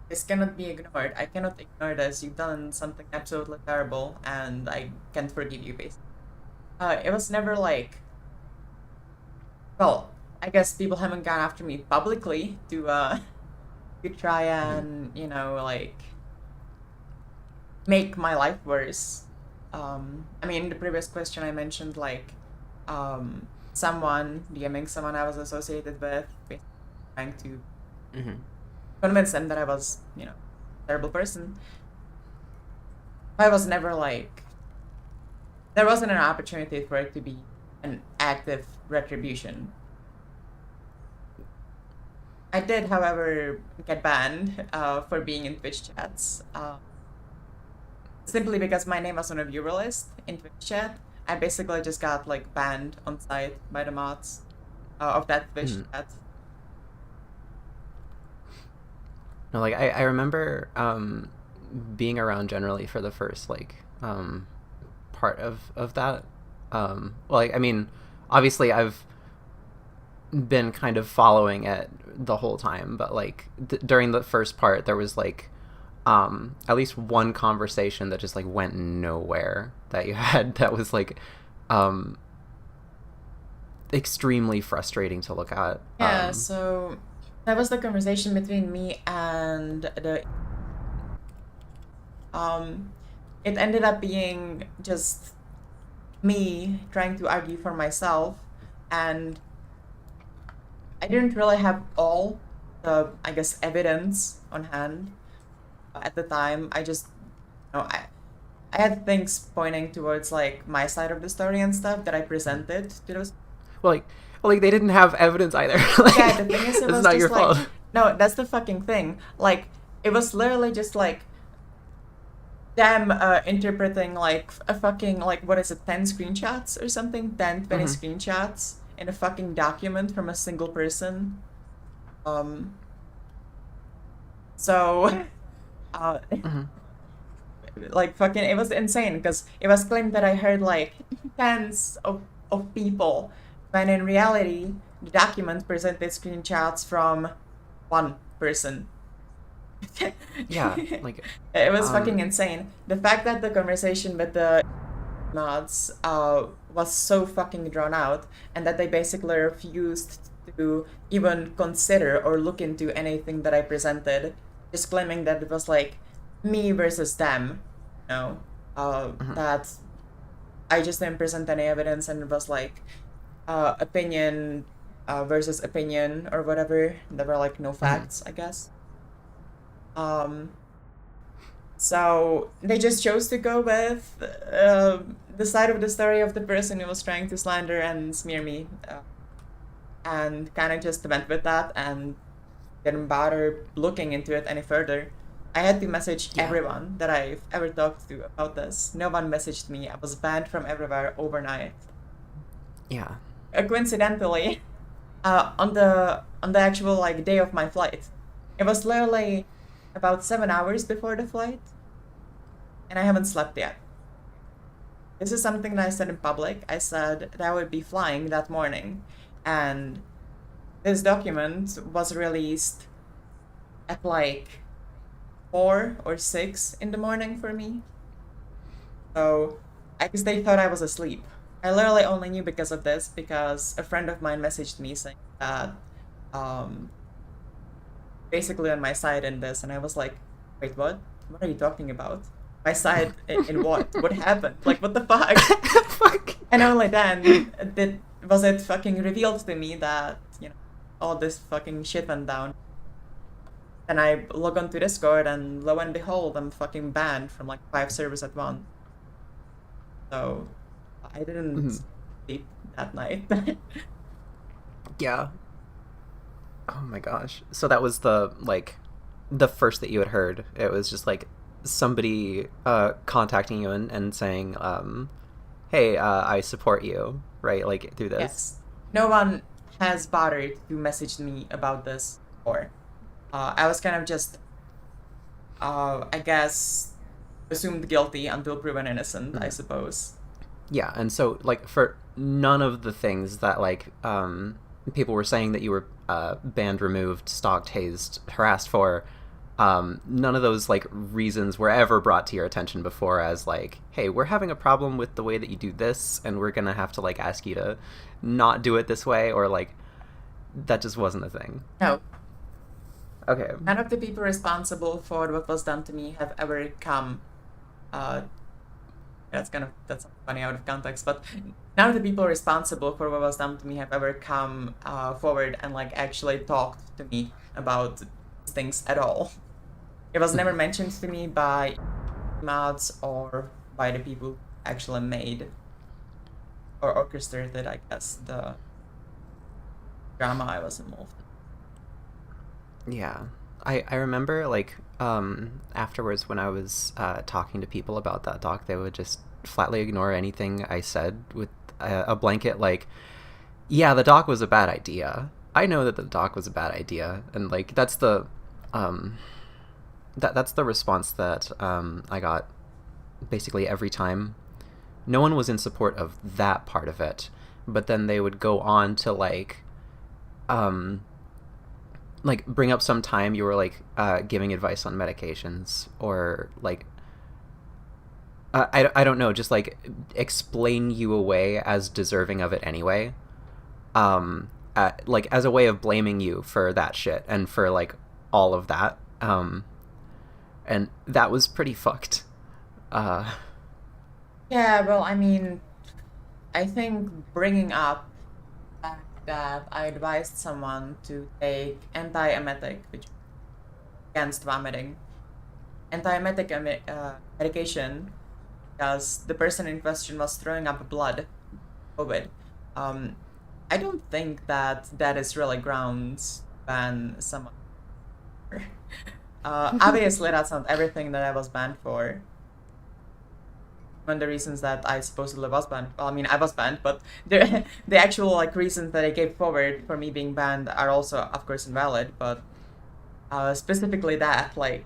this cannot be ignored. I cannot ignore this. You've done something absolutely terrible, and I can't forgive you, basically. It was never like, well, I guess people haven't gone after me publicly to try and, you know, like, make my life worse. I mean, in the previous question I mentioned, like, someone DMing someone I was associated with, basically trying to convince them that I was, you know, a terrible person. I was never like, there wasn't an opportunity for it to be an active retribution. I did, however, get banned for being in Twitch chats. Simply because my name was on a viewer list in Twitch chat. I basically just got like banned on site by the mods of that Twitch chat. No, like I remember being around generally for the first like part of that. Well, like, I mean, obviously I've been kind of following it the whole time, but like during the first part there was like at least one conversation that just like went nowhere that you had that was like extremely frustrating to look at. Yeah, so that was the conversation between me and the it ended up being just me trying to argue for myself, and I didn't really have all the, I guess, evidence on hand at the time. I just, you know, I had things pointing towards like my side of the story and stuff that I presented to those. Well, like they didn't have evidence either. Like, yeah, the thing is, it was not just your like, fault. no, that's the fucking thing. Like, it was literally just like them interpreting like a fucking, like, what is it, 10 screenshots or something? 10, 20 screenshots in a fucking document from a single person. So, like, fucking, it was insane because it was claimed that I heard like tens of people, when in reality, the document presented screenshots from one person. Yeah, like it was fucking insane. The fact that the conversation with the mods was so fucking drawn out, and that they basically refused to even consider or look into anything that I presented, just claiming that it was like me versus them, you know, that I just didn't present any evidence, and it was like opinion versus opinion or whatever. There were like no facts, I guess. So they just chose to go with the side of the story of the person who was trying to slander and smear me, and kind of just went with that and didn't bother looking into it any further. I had to message everyone that I've ever talked to about this. No one messaged me. I was banned from everywhere overnight. Yeah. Coincidentally, on the actual like day of my flight, it was literally about 7 hours before the flight, and I haven't slept yet. This is something that I said in public. I said that I would be flying that morning, and this document was released at like 4 or 6 in the morning for me. So I guess they thought I was asleep. I literally only knew because of this, because a friend of mine messaged me saying that basically on my side in this, and I was like, wait, what? What are you talking about? My side in what? What happened? Like, what the fuck? Fuck. And only then was it fucking revealed to me that, all this fucking shit went down. And I log onto Discord, and lo and behold, I'm fucking banned from like 5 servers at once. So I didn't sleep that night. Yeah. Oh my gosh. So that was the first that you had heard. It was just like somebody contacting you and saying, hey, I support you, right? Like through this. Yes. No one has bothered to message me about this before. I was kind of just, I guess, assumed guilty until proven innocent, I suppose. Yeah, and so, like, for none of the things that, like, people were saying that you were banned, removed, stalked, hazed, harassed for, none of those, like, reasons were ever brought to your attention before as, like, hey, we're having a problem with the way that you do this, and we're gonna have to, like, ask you to not do it this way, or, like, that just wasn't a thing. No. Okay. None of the people responsible for what was done to me have ever come. That's funny out of context, but none of the people responsible for what was done to me have ever come forward and like actually talked to me about things at all. It was never mentioned to me by mods or by the people who actually made or orchestrated, I guess, the drama I was involved in. Yeah. I remember, like, afterwards when I was talking to people about that doc, they would just flatly ignore anything I said with a blanket, like, yeah, the doc was a bad idea. I know that the doc was a bad idea. And, like, that's the that's the response that I got basically every time. No one was in support of that part of it. But then they would go on to, like bring up some time you were like giving advice on medications or like I don't know, just like explain you away as deserving of it anyway, like as a way of blaming you for that shit and for like all of that, and that was pretty fucked. Yeah, well, I mean, I think bringing up that I advised someone to take antiemetic, which against vomiting, antiemetic medication, because the person in question was throwing up blood, COVID. I don't think that is really grounds ban someone. Obviously, that's not everything that I was banned for. One of the reasons that I supposedly was banned, well, I mean, I was banned, but the actual like reasons that I gave forward for me being banned are also, of course, invalid. But specifically that, like,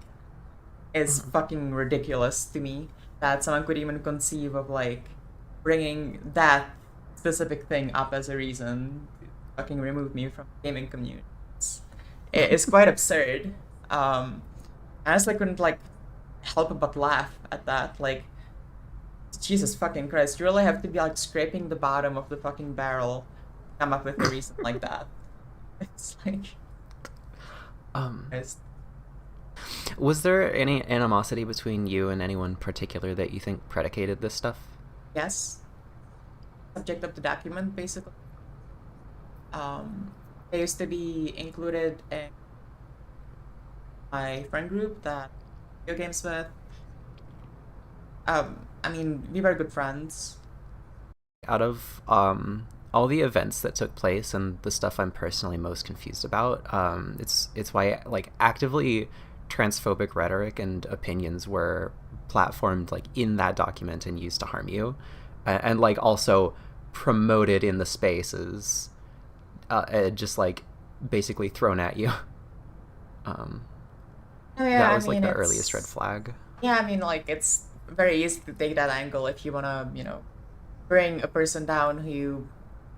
is fucking ridiculous to me that someone could even conceive of like bringing that specific thing up as a reason to fucking remove me from the gaming community. It's quite absurd. I honestly couldn't like help but laugh at that, like. Jesus fucking Christ, you really have to be like scraping the bottom of the fucking barrel to come up with a reason like that. It's like was there any animosity between you and anyone particular that you think predicated this stuff? Yes. Subject of the document, basically. They used to be included in my friend group that video games with. I mean, we were good friends. Out of all the events that took place and the stuff I'm personally most confused about, it's why like actively transphobic rhetoric and opinions were platformed like in that document and used to harm you, and like also promoted in the spaces, just like basically thrown at you. That was like the earliest red flag. Yeah, I mean, like it's very easy to take that angle if you want to, bring a person down who you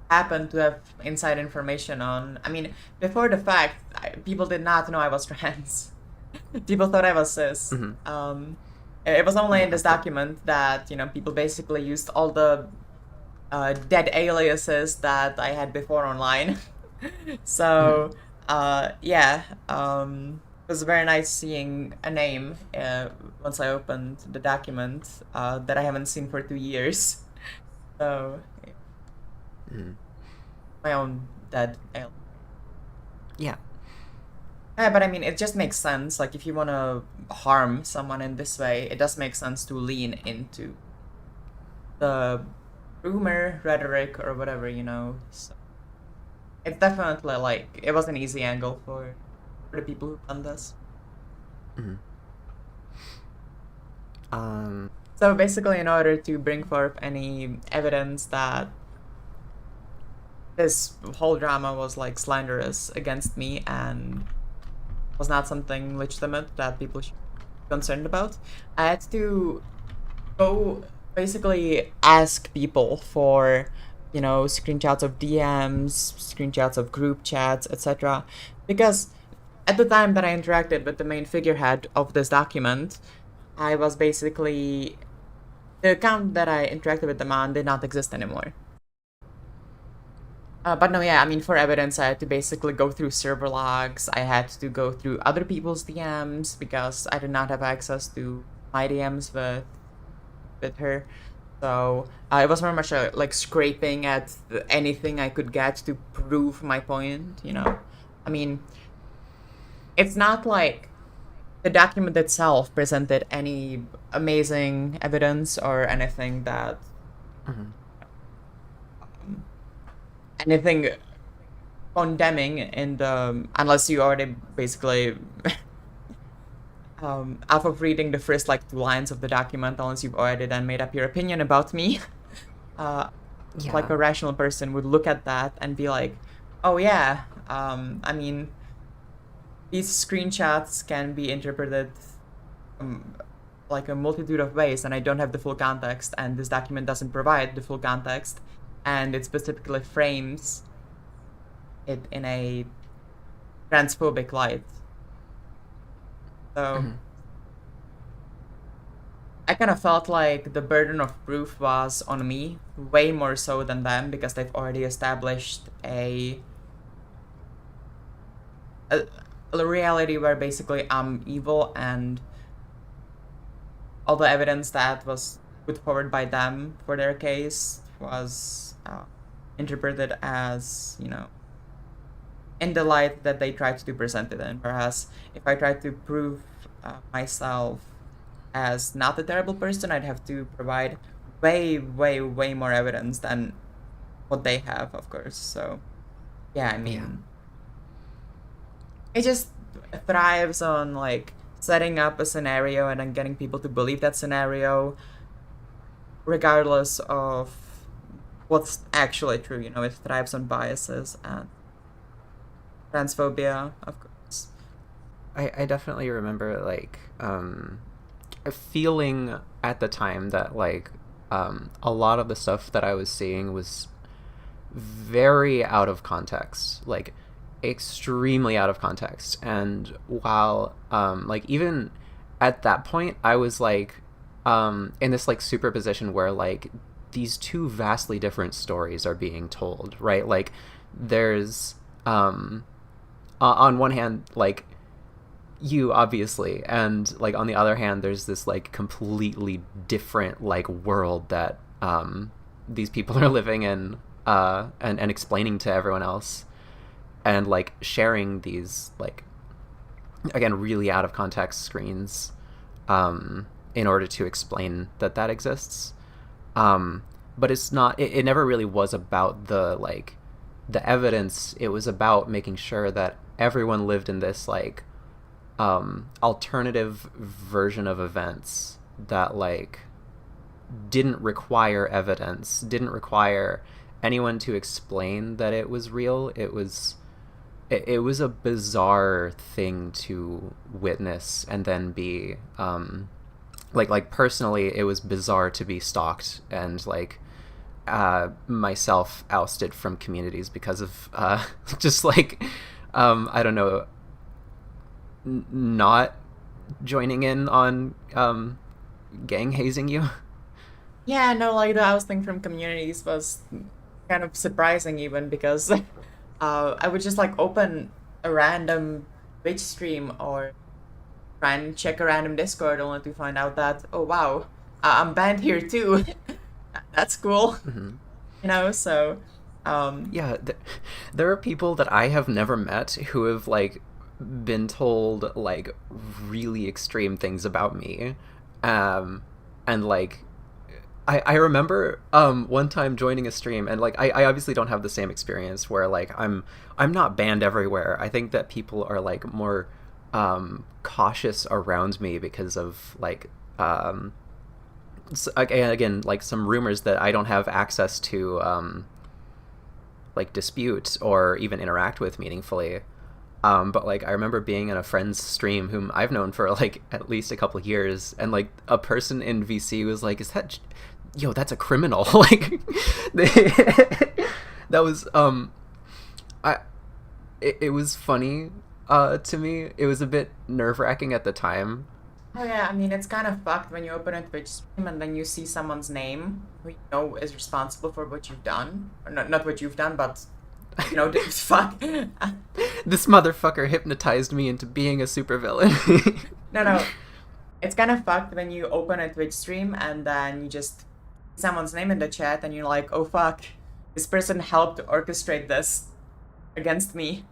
happen to have inside information on. I mean, before the fact, people did not know I was trans. People thought I was cis. Mm-hmm. It was only in this document that, people basically used all the dead aliases that I had before online. So Yeah. It was very nice seeing a name once I opened the document that I haven't seen for 2 years. So, my own dead alien. Yeah. Yeah, but I mean, it just makes sense. Like, if you want to harm someone in this way, it does make sense to lean into the rumor, rhetoric, or whatever, So it's definitely like it was an easy angle for the people who've done this. So basically, in order to bring forth any evidence that this whole drama was like slanderous against me and was not something legitimate that people should be concerned about, I had to go basically ask people for, screenshots of DMs, screenshots of group chats, etc. Because at the time that I interacted with the main figurehead of this document, I was basically the account that I interacted with them on did not exist anymore. But no, yeah, I mean, for evidence, I had to basically go through server logs. I had to go through other people's DMs because I did not have access to my DMs with her. So it was very much like scraping at anything I could get to prove my point, I mean, it's not like the document itself presented any amazing evidence or anything that anything condemning in the unless you already basically off of reading the first like 2 lines of the document, unless you've already then made up your opinion about me, like a rational person would look at that and be like, oh yeah, I mean, these screenshots can be interpreted like a multitude of ways, and I don't have the full context, and this document doesn't provide the full context, and it specifically frames it in a transphobic light. So I kind of felt like the burden of proof was on me, way more so than them, because they've already established a reality where basically I'm evil, and all the evidence that was put forward by them for their case was interpreted as, in the light that they tried to present it in. Whereas if I tried to prove myself as not a terrible person, I'd have to provide way, way, way more evidence than what they have, of course. So, yeah, I mean, it just thrives on like setting up a scenario and then getting people to believe that scenario, regardless of what's actually true. It thrives on biases and transphobia, of course. I definitely remember like feeling at the time that like a lot of the stuff that I was seeing was very out of context, like extremely out of context. And while like even at that point I was like in this like superposition where like these two vastly different stories are being told, right? Like there's on one hand like you obviously, and like on the other hand there's this like completely different like world that these people are living in and explaining to everyone else, and like sharing these like again really out of context screens in order to explain that exists, but it's not it never really was about the like the evidence. It was about making sure that everyone lived in this like alternative version of events that like didn't require evidence, didn't require anyone to explain that it was real. It was a bizarre thing to witness and then be like personally it was bizarre to be stalked and like myself ousted from communities because of just like I don't know, not joining in on gang hazing you. Yeah, no, like the ousting from communities was kind of surprising even because I would just like open a random Twitch stream or try and check a random Discord only to find out that, oh wow, I'm banned here too. That's cool. You know, so Yeah, there are people that I have never met who have like been told like really extreme things about me, and like I remember one time joining a stream, and like I obviously don't have the same experience where like I'm not banned everywhere. I think that people are like more cautious around me because of like again like some rumors that I don't have access to like dispute or even interact with meaningfully. But like I remember being in a friend's stream whom I've known for like at least a couple of years, and like a person in VC was like, "Is that, yo, that's a criminal?" Like, that was it was funny to me. It was a bit nerve-wracking at the time. oh yeah, I mean, it's kind of fucked when you open a Twitch stream and then you see someone's name who you know is responsible for what you've done. Or not what you've done, but, you know, fuck. This motherfucker hypnotized me into being a supervillain. No. It's kind of fucked when you open a Twitch stream and then you just see someone's name in the chat and you're like, oh fuck, this person helped orchestrate this against me.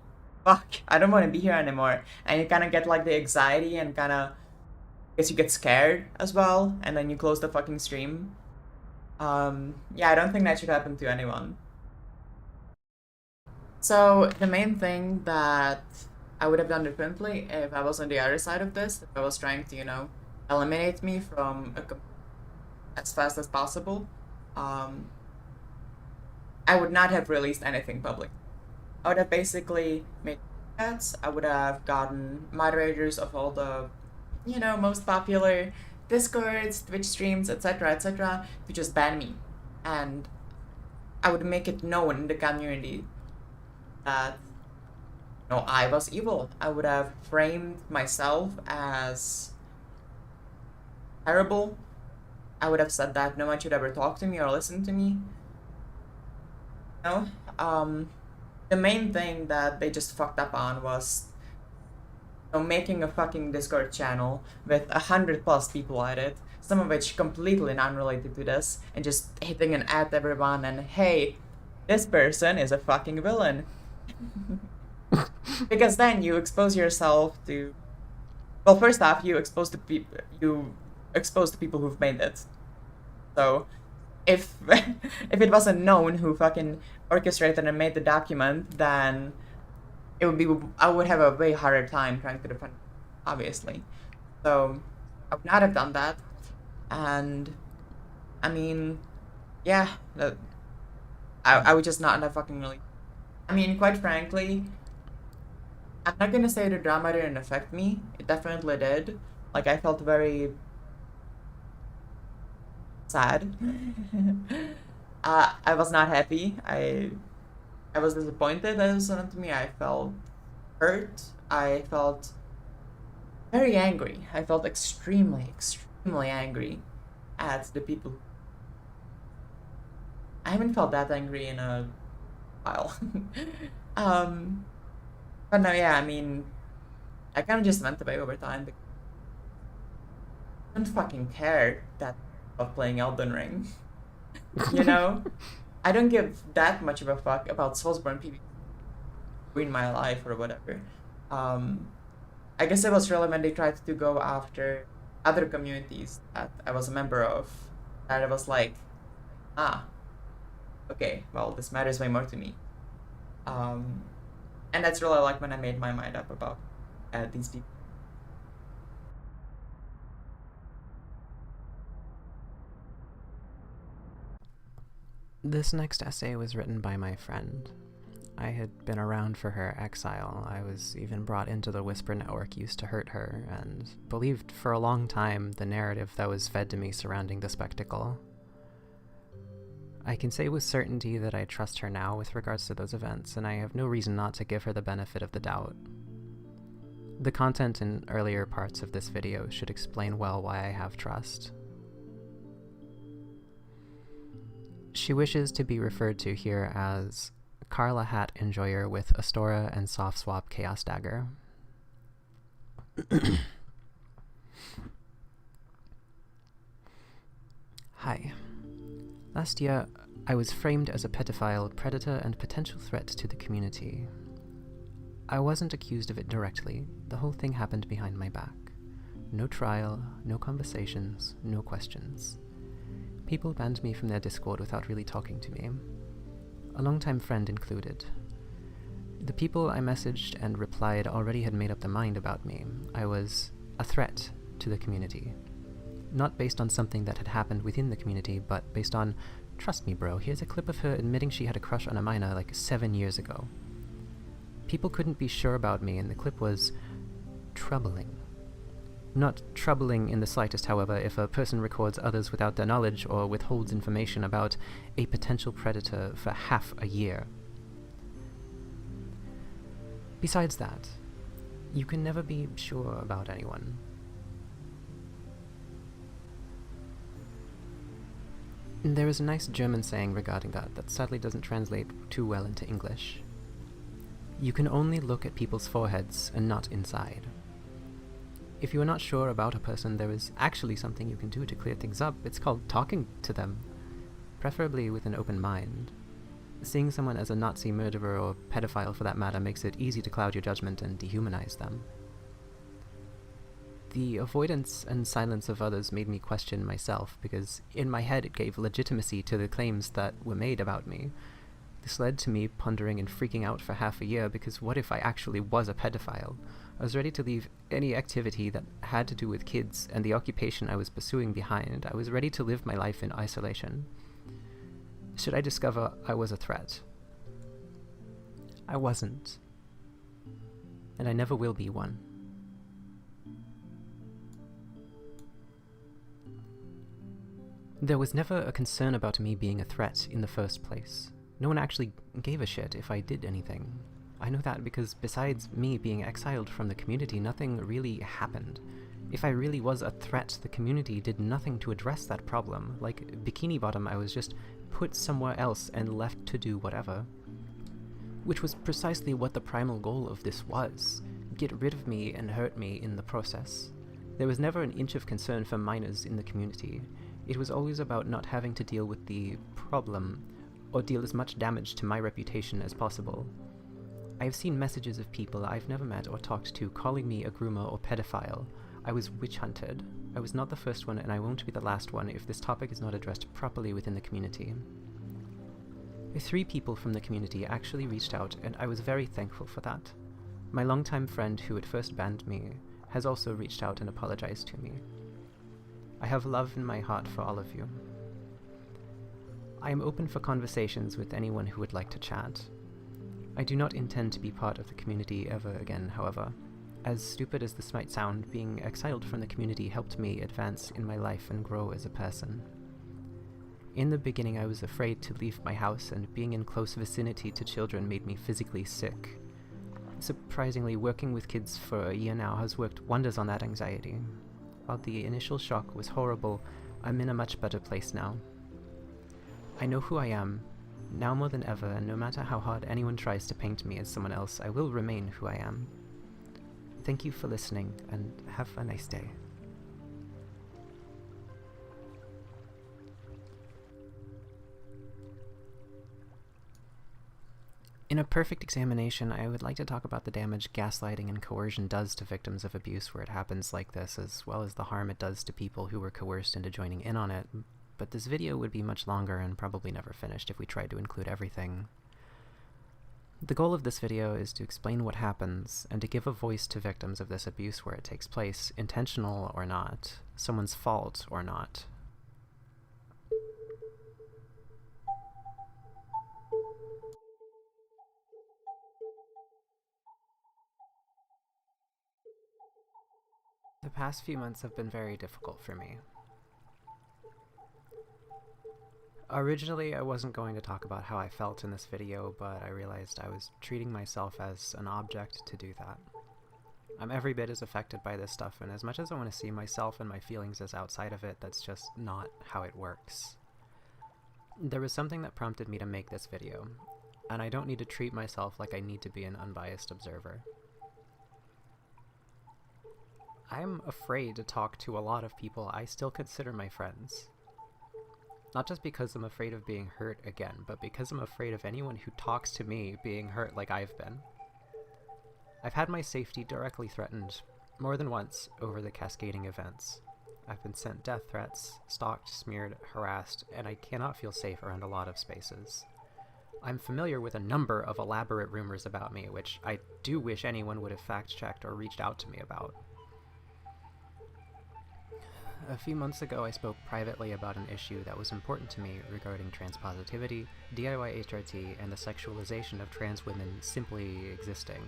Fuck, I don't want to be here anymore. And you kind of get like the anxiety and kind of, I guess you get scared as well, and then you close the fucking stream. Yeah, I don't think that should happen to anyone. So the main thing that I would have done differently if I was on the other side of this, if I was trying to, you know, eliminate me from as fast as possible, I would not have released anything public. I would have basically made chats. I would have gotten moderators of all the, you know, most popular Discords, Twitch streams, etc., to just ban me. And I would make it known in the community that, you know, I was evil. I would have framed myself as terrible. I would have said that no one should ever talk to me or listen to me. You know? The main thing that they just fucked up on was, you know, making a fucking Discord channel with 100+ people at it, some of which completely non-related to this, and just hitting an at everyone and, hey, this person is a fucking villain. Because then you expose yourself to, well, first off, you expose the people who've made it. So if if it wasn't known who fucking orchestrated and made the document, then it would be, I would have a way harder time trying to defend, obviously. So I would not have done that. And I mean, yeah, I would just not have fucking really. I mean, quite frankly, I'm not gonna say the drama didn't affect me. It definitely did. Like, I felt very sad. I was not happy. I was disappointed that it was done to me. I felt hurt. I felt very angry. I felt extremely angry at the people. I haven't felt that angry in a while. But no, yeah, I mean, I kind of just went away over time because I don't fucking care that of playing Elden Ring. You know? I don't give that much of a fuck about Soulsborne PvP in my life or whatever. I guess it was really when they tried to go after other communities that I was a member of, that I was like, okay, well, this matters way more to me. And that's really like when I made my mind up about these people. This next essay was written by my friend. I had been around for her exile. I was even brought into the Whisper Network used to hurt her, and believed for a long time the narrative that was fed to me surrounding the spectacle. I can say with certainty that I trust her now with regards to those events, and I have no reason not to give her the benefit of the doubt. The content in earlier parts of this video should explain well why I have trust. She wishes to be referred to here as Karla hat enjoyer with Astora and Softswap Chaos Dagger. Hi. Last year, I was framed as a pedophile, predator, and potential threat to the community. I wasn't accused of it directly. The whole thing happened behind my back. No trial, no conversations, no questions. People banned me from their Discord without really talking to me. A longtime friend included. The people I messaged and replied already had made up their mind about me. I was a threat to the community. Not based on something that had happened within the community, but based on, trust me bro, here's a clip of her admitting she had a crush on a minor like 7 years ago. People couldn't be sure about me, and the clip was troubling. Not troubling in the slightest, however, if a person records others without their knowledge or withholds information about a potential predator for half a year. Besides that, you can never be sure about anyone. There is a nice German saying regarding that sadly doesn't translate too well into English. You can only look at people's foreheads and not inside. If you are not sure about a person, there is actually something you can do to clear things up. It's called talking to them, preferably with an open mind. Seeing someone as a Nazi murderer or pedophile for that matter makes it easy to cloud your judgment and dehumanize them. The avoidance and silence of others made me question myself, because in my head it gave legitimacy to the claims that were made about me. This led to me pondering and freaking out for half a year, because what if I actually was a pedophile? I was ready to leave any activity that had to do with kids and the occupation I was pursuing behind. I was ready to live my life in isolation. Should I discover I was a threat? I wasn't. And I never will be one. There was never a concern about me being a threat in the first place. No one actually gave a shit if I did anything. I know that because besides me being exiled from the community, nothing really happened. If I really was a threat, the community did nothing to address that problem. Like Bikini Bottom, I was just put somewhere else and left to do whatever. Which was precisely what the primal goal of this was. Get rid of me and hurt me in the process. There was never an inch of concern for minors in the community. It was always about not having to deal with the problem, or deal as much damage to my reputation as possible. I have seen messages of people I've never met or talked to calling me a groomer or pedophile. I was witch-hunted. I was not the first one, and I won't be the last one if this topic is not addressed properly within the community. 3 people from the community actually reached out, and I was very thankful for that. My longtime friend who at first banned me has also reached out and apologized to me. I have love in my heart for all of you. I am open for conversations with anyone who would like to chat. I do not intend to be part of the community ever again, however. As stupid as this might sound, being exiled from the community helped me advance in my life and grow as a person. In the beginning, I was afraid to leave my house, and being in close vicinity to children made me physically sick. Surprisingly, working with kids for a year now has worked wonders on that anxiety. While the initial shock was horrible, I'm in a much better place now. I know who I am, now more than ever, and no matter how hard anyone tries to paint me as someone else, I will remain who I am. Thank you for listening, and have a nice day. In a perfect examination, I would like to talk about the damage gaslighting and coercion does to victims of abuse where it happens like this, as well as the harm it does to people who were coerced into joining in on it, but this video would be much longer and probably never finished if we tried to include everything. The goal of this video is to explain what happens, and to give a voice to victims of this abuse where it takes place, intentional or not, someone's fault or not. The past few months have been very difficult for me. Originally, I wasn't going to talk about how I felt in this video, but I realized I was treating myself as an object to do that. I'm every bit as affected by this stuff, and as much as I want to see myself and my feelings as outside of it, that's just not how it works. There was something that prompted me to make this video. and I don't need to treat myself like I need to be an unbiased observer. I'm afraid to talk to a lot of people I still consider my friends. Not just because I'm afraid of being hurt again, but because I'm afraid of anyone who talks to me being hurt like I've been. I've had my safety directly threatened more than once over the cascading events. I've been sent death threats, stalked, smeared, harassed, and I cannot feel safe around a lot of spaces. I'm familiar with a number of elaborate rumors about me, which I do wish anyone would have fact-checked or reached out to me about. A few months ago, I spoke privately about an issue that was important to me regarding transpositivity, DIY HRT, and the sexualization of trans women simply existing.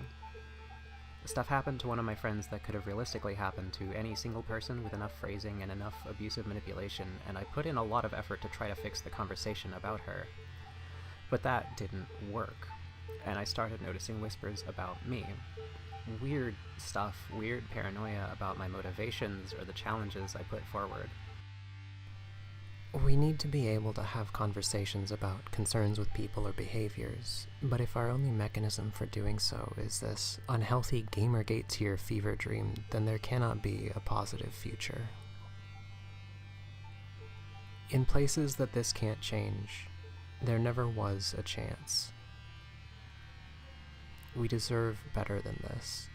Stuff happened to one of my friends that could have realistically happened to any single person with enough phrasing and enough abusive manipulation, and I put in a lot of effort to try to fix the conversation about her. But that didn't work, and I started noticing whispers about me. Weird stuff, weird paranoia about my motivations or the challenges I put forward. We need to be able to have conversations about concerns with people or behaviors, but if our only mechanism for doing so is this unhealthy Gamergate tier fever dream, then there cannot be a positive future. In places that this can't change, there never was a chance. We deserve better than this.